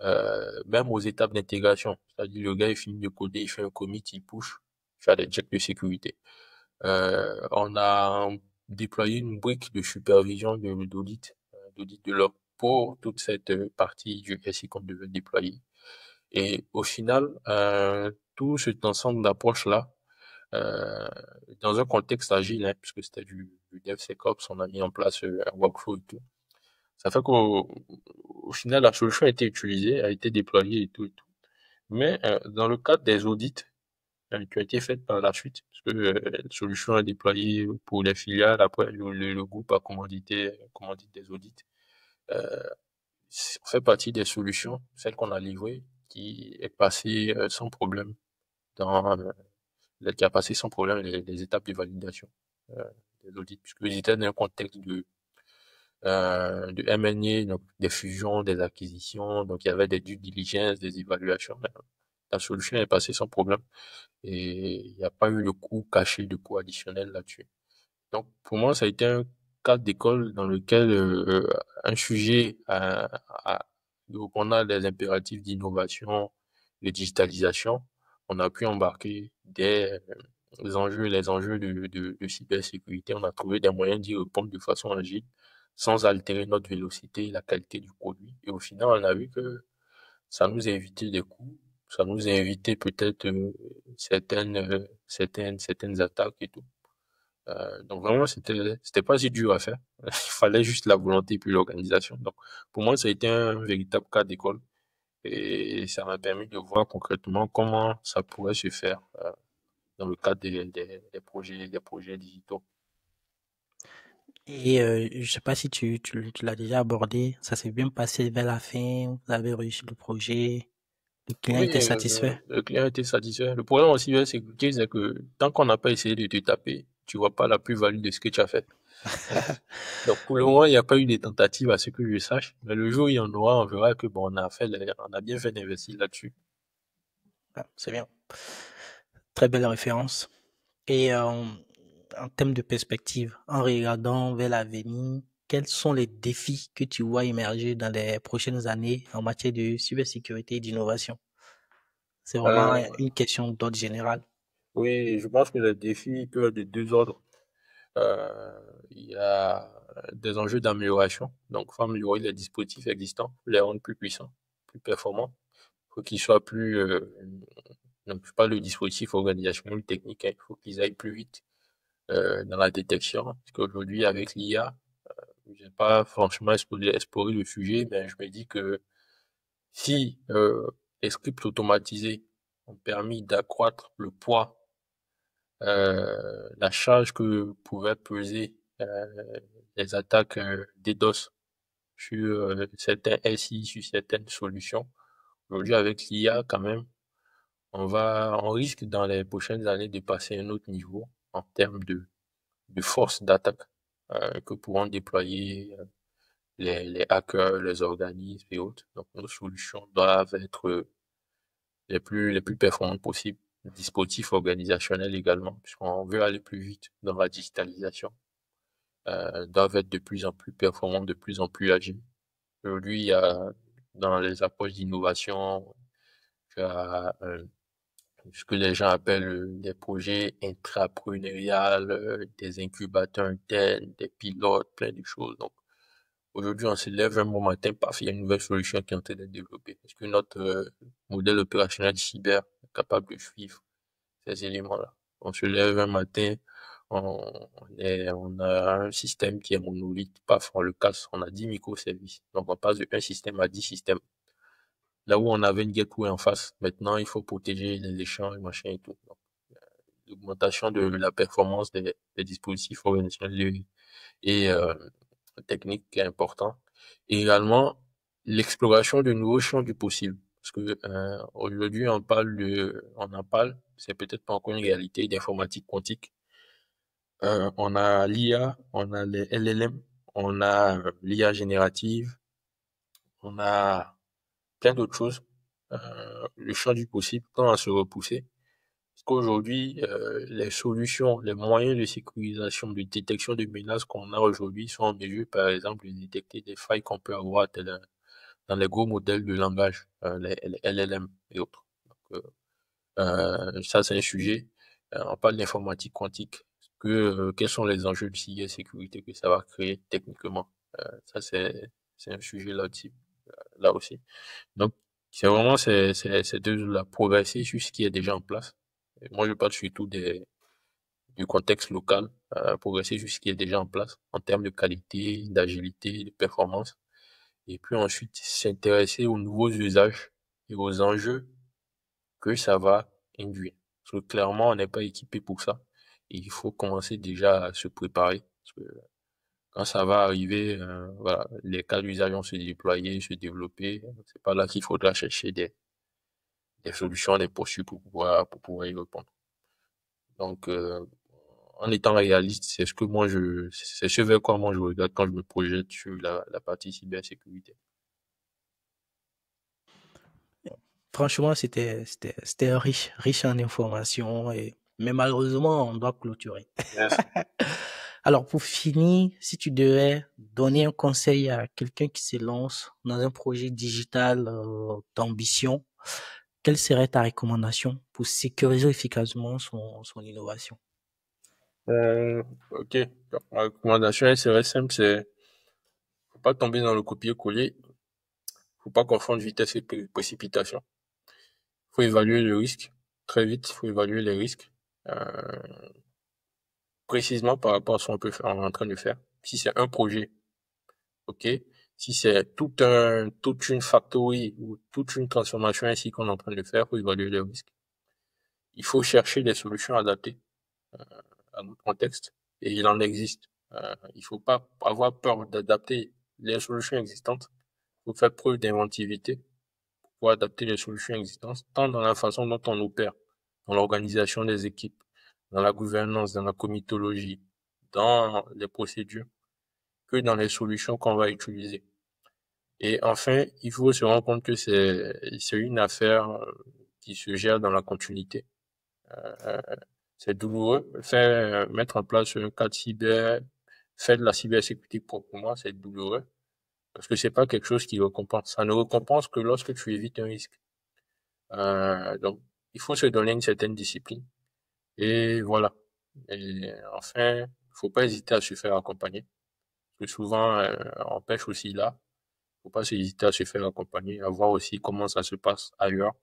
Même aux étapes d'intégration. C'est-à-dire, le gars, il finit de coder, il fait un commit, il push, faire des checks de sécurité. On a déployé une brique de supervision d'audit de log pour toute cette partie du SI qu'on devait déployer. Et au final, tout cet ensemble d'approches-là, euh, dans un contexte agile, hein, puisque c'était du DevSecOps, on a mis en place un workflow et tout. Ça fait au final, la solution a été utilisée, a été déployée et tout et tout. Mais dans le cadre des audits qui ont été faits par la suite, parce que la solution est déployée pour les filiales, après le groupe a commandité des audits. Euh, ça fait partie des solutions, celle qu'on a livrée, qui est passée sans problème qui a passé sans problème les étapes de validation euh, des audits, puisqu'ils étaient dans un contexte de M&A, donc des fusions, des acquisitions, donc il y avait des due diligence, des évaluations. Mais la solution est passée sans problème et il n'y a pas eu de coût caché, de coût additionnel là-dessus. Donc pour moi, ça a été un cadre d'école dans lequel un sujet donc on a des impératifs d'innovation, de digitalisation, on a pu embarquer les enjeux de cybersécurité, on a trouvé des moyens d'y répondre de façon agile, sans altérer notre vélocité, la qualité du produit. Et au final, on a vu que ça nous a évité des coûts, ça nous a évité peut-être certaines attaques et tout. Donc vraiment, c'était pas si dur à faire. Il fallait juste la volonté puis l'organisation. Donc pour moi, ça a été un véritable cas d'école et ça m'a permis de voir concrètement comment ça pourrait se faire dans le cadre des projets digitaux. Et je sais pas si tu l'as déjà abordé, ça s'est bien passé vers la fin, vous avez réussi le projet, le client Oui, était satisfait. le client était satisfait. Le problème aussi avec sécurité, c'est que tant qu'on n'a pas essayé de te taper, tu vois pas la plus-value de ce que tu as fait. Donc pour le moment, il n'y a pas eu de tentative à ce que je sache. Mais le jour où il y en aura, on verra que bon, on a bien fait d'investir là-dessus. Ah, c'est bien. Très belle référence. Et en termes de perspective, en regardant vers l'avenir, quels sont les défis que tu vois émerger dans les prochaines années en matière de cybersécurité et d'innovation? C'est vraiment Euh, une question d'ordre général. oui, je pense que les défis peuvent être de deux ordres. Euh, il y a des enjeux d'amélioration. Donc, il faut améliorer les dispositifs existants, les rendre plus puissants, plus performants. Il faut qu'ils soient donc je parle de dispositifs organisationnels, techniques, hein. Il faut qu'ils aillent plus vite dans la détection. Parce qu'aujourd'hui, avec l'IA, j'ai pas franchement exploré le sujet, mais je me dis que si les scripts automatisés ont permis d'accroître le poids la charge que pouvait peser les attaques DDoS sur certains SI, sur certaines solutions. Aujourd'hui, avec l'IA, quand même, on risque dans les prochaines années de passer à un autre niveau en termes de force d'attaque que pourront déployer les hackers, les organismes et autres. Donc, nos solutions doivent être les plus performantes possibles. Dispositifs organisationnels également, puisqu'on veut aller plus vite dans la digitalisation, doivent être de plus en plus performants, de plus en plus agiles. Aujourd'hui, il y a dans les approches d'innovation, tu as ce que les gens appellent des projets intrapreneuriales, des incubateurs internes, des pilotes, plein de choses. Donc, aujourd'hui, on se lève un bon matin, paf, il y a une nouvelle solution qui est en train d'être développée. Est-ce que notre modèle opérationnel cyber est capable de suivre ces éléments-là? On se lève un matin, on a un système qui est monolithe, paf, on le casse, on a 10 microservices. Donc, on passe de un système à 10 systèmes. Là où on avait une gateway en face, maintenant, il faut protéger les échanges, machin et tout. Donc, l'augmentation de la performance des dispositifs organisationnels et techniques est important. Et également, l'exploration de nouveaux champs du possible. Parce que aujourd'hui, on en parle, c'est peut-être pas encore une réalité d'informatique quantique. On a l'IA, on a les LLM, on a l'IA générative, on a plein d'autres choses. Le champ du possible tend à se repousser. Parce qu'aujourd'hui, les solutions, les moyens de sécurisation, de détection de menaces qu'on a aujourd'hui sont en mesure, par exemple, de détecter des failles qu'on peut avoir dans les gros modèles de langage, les LLM et autres. Donc, ça, c'est un sujet. On parle d'informatique quantique. Quels sont les enjeux de cybersécurité que ça va créer techniquement? Ça, c'est un sujet là-dessus, là aussi. Donc, c'est vraiment ces deux-là, progresser sur ce qui est déjà en place. Et moi, je parle surtout du contexte local, progresser sur ce qui est déjà en place en termes de qualité, d'agilité, de performance. Et puis ensuite, s'intéresser aux nouveaux usages et aux enjeux que ça va induire. Parce que clairement, on n'est pas équipé pour ça. Et il faut commencer déjà à se préparer. Parce que quand ça va arriver, voilà, les cas d'usage vont se déployer, se développer. C'est pas là qu'il faudra chercher des solutions, des postures pour pouvoir y répondre. Donc, en étant réaliste, c'est ce vers quoi moi je regarde quand je me projette sur la partie cybersécurité. Franchement, c'était riche en informations mais malheureusement, on doit clôturer. Merci. Alors, pour finir, si tu devais donner un conseil à quelqu'un qui se lance dans un projet digital d'ambition, quelle serait ta recommandation pour sécuriser efficacement son innovation? Ok. Donc, ma recommandation, elle serait simple, c'est faut pas tomber dans le copier-coller, faut pas confondre vitesse et précipitation. Faut évaluer le risque très vite, faut évaluer les risques précisément par rapport à ce qu'on peut faire, on est en train de faire. Si c'est un projet, ok. Si c'est toute une factory ou toute une transformation ainsi qu'on est en train de faire, faut évaluer les risques. Il faut chercher des solutions adaptées à notre contexte et il en existe. Il faut pas avoir peur d'adapter les solutions existantes. Il faut faire preuve d'inventivité pour adapter les solutions existantes, tant dans la façon dont on opère, dans l'organisation des équipes, dans la gouvernance, dans la comitologie, dans les procédures, que dans les solutions qu'on va utiliser. Et enfin, il faut se rendre compte que c'est une affaire qui se gère dans la continuité. Euh, c'est douloureux. Mettre en place un cadre cyber, faire de la cybersécurité proprement, c'est douloureux. Parce que c'est pas quelque chose qui récompense. Ça ne récompense que lorsque tu évites un risque. Donc, il faut se donner une certaine discipline. Et voilà. Et enfin, faut pas hésiter à se faire accompagner. Parce que souvent, on pêche aussi là. Faut pas hésiter à se faire accompagner, à voir aussi comment ça se passe ailleurs,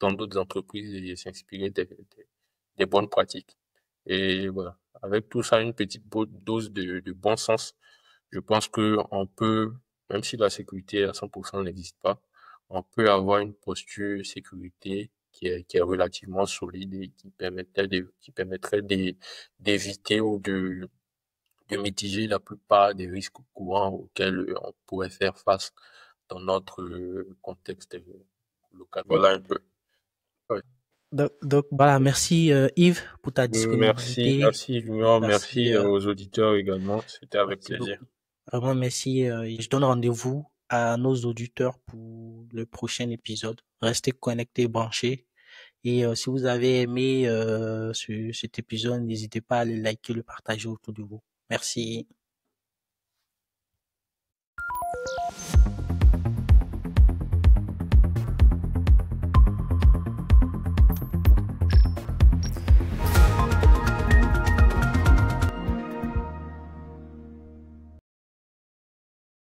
dans d'autres entreprises et s'inspirer des bonnes pratiques. Et voilà. Avec tout ça, une petite dose de bon sens, je pense que on peut, même si la sécurité à 100% n'existe pas, on peut avoir une posture sécurité qui est relativement solide et qui permettrait d'éviter ou de de mitiger la plupart des risques courants auxquels on pourrait faire face dans notre contexte local. Voilà un peu. Ouais. Donc, voilà, merci Yves pour ta Merci, disponibilité. merci Junior, Merci, merci aux auditeurs également. C'était avec merci plaisir. beaucoup. Vraiment, merci. Et je donne rendez-vous à nos auditeurs pour le prochain épisode. Restez connectés, branchés. Et si vous avez aimé cet épisode, n'hésitez pas à le liker, le partager autour de vous. Merci.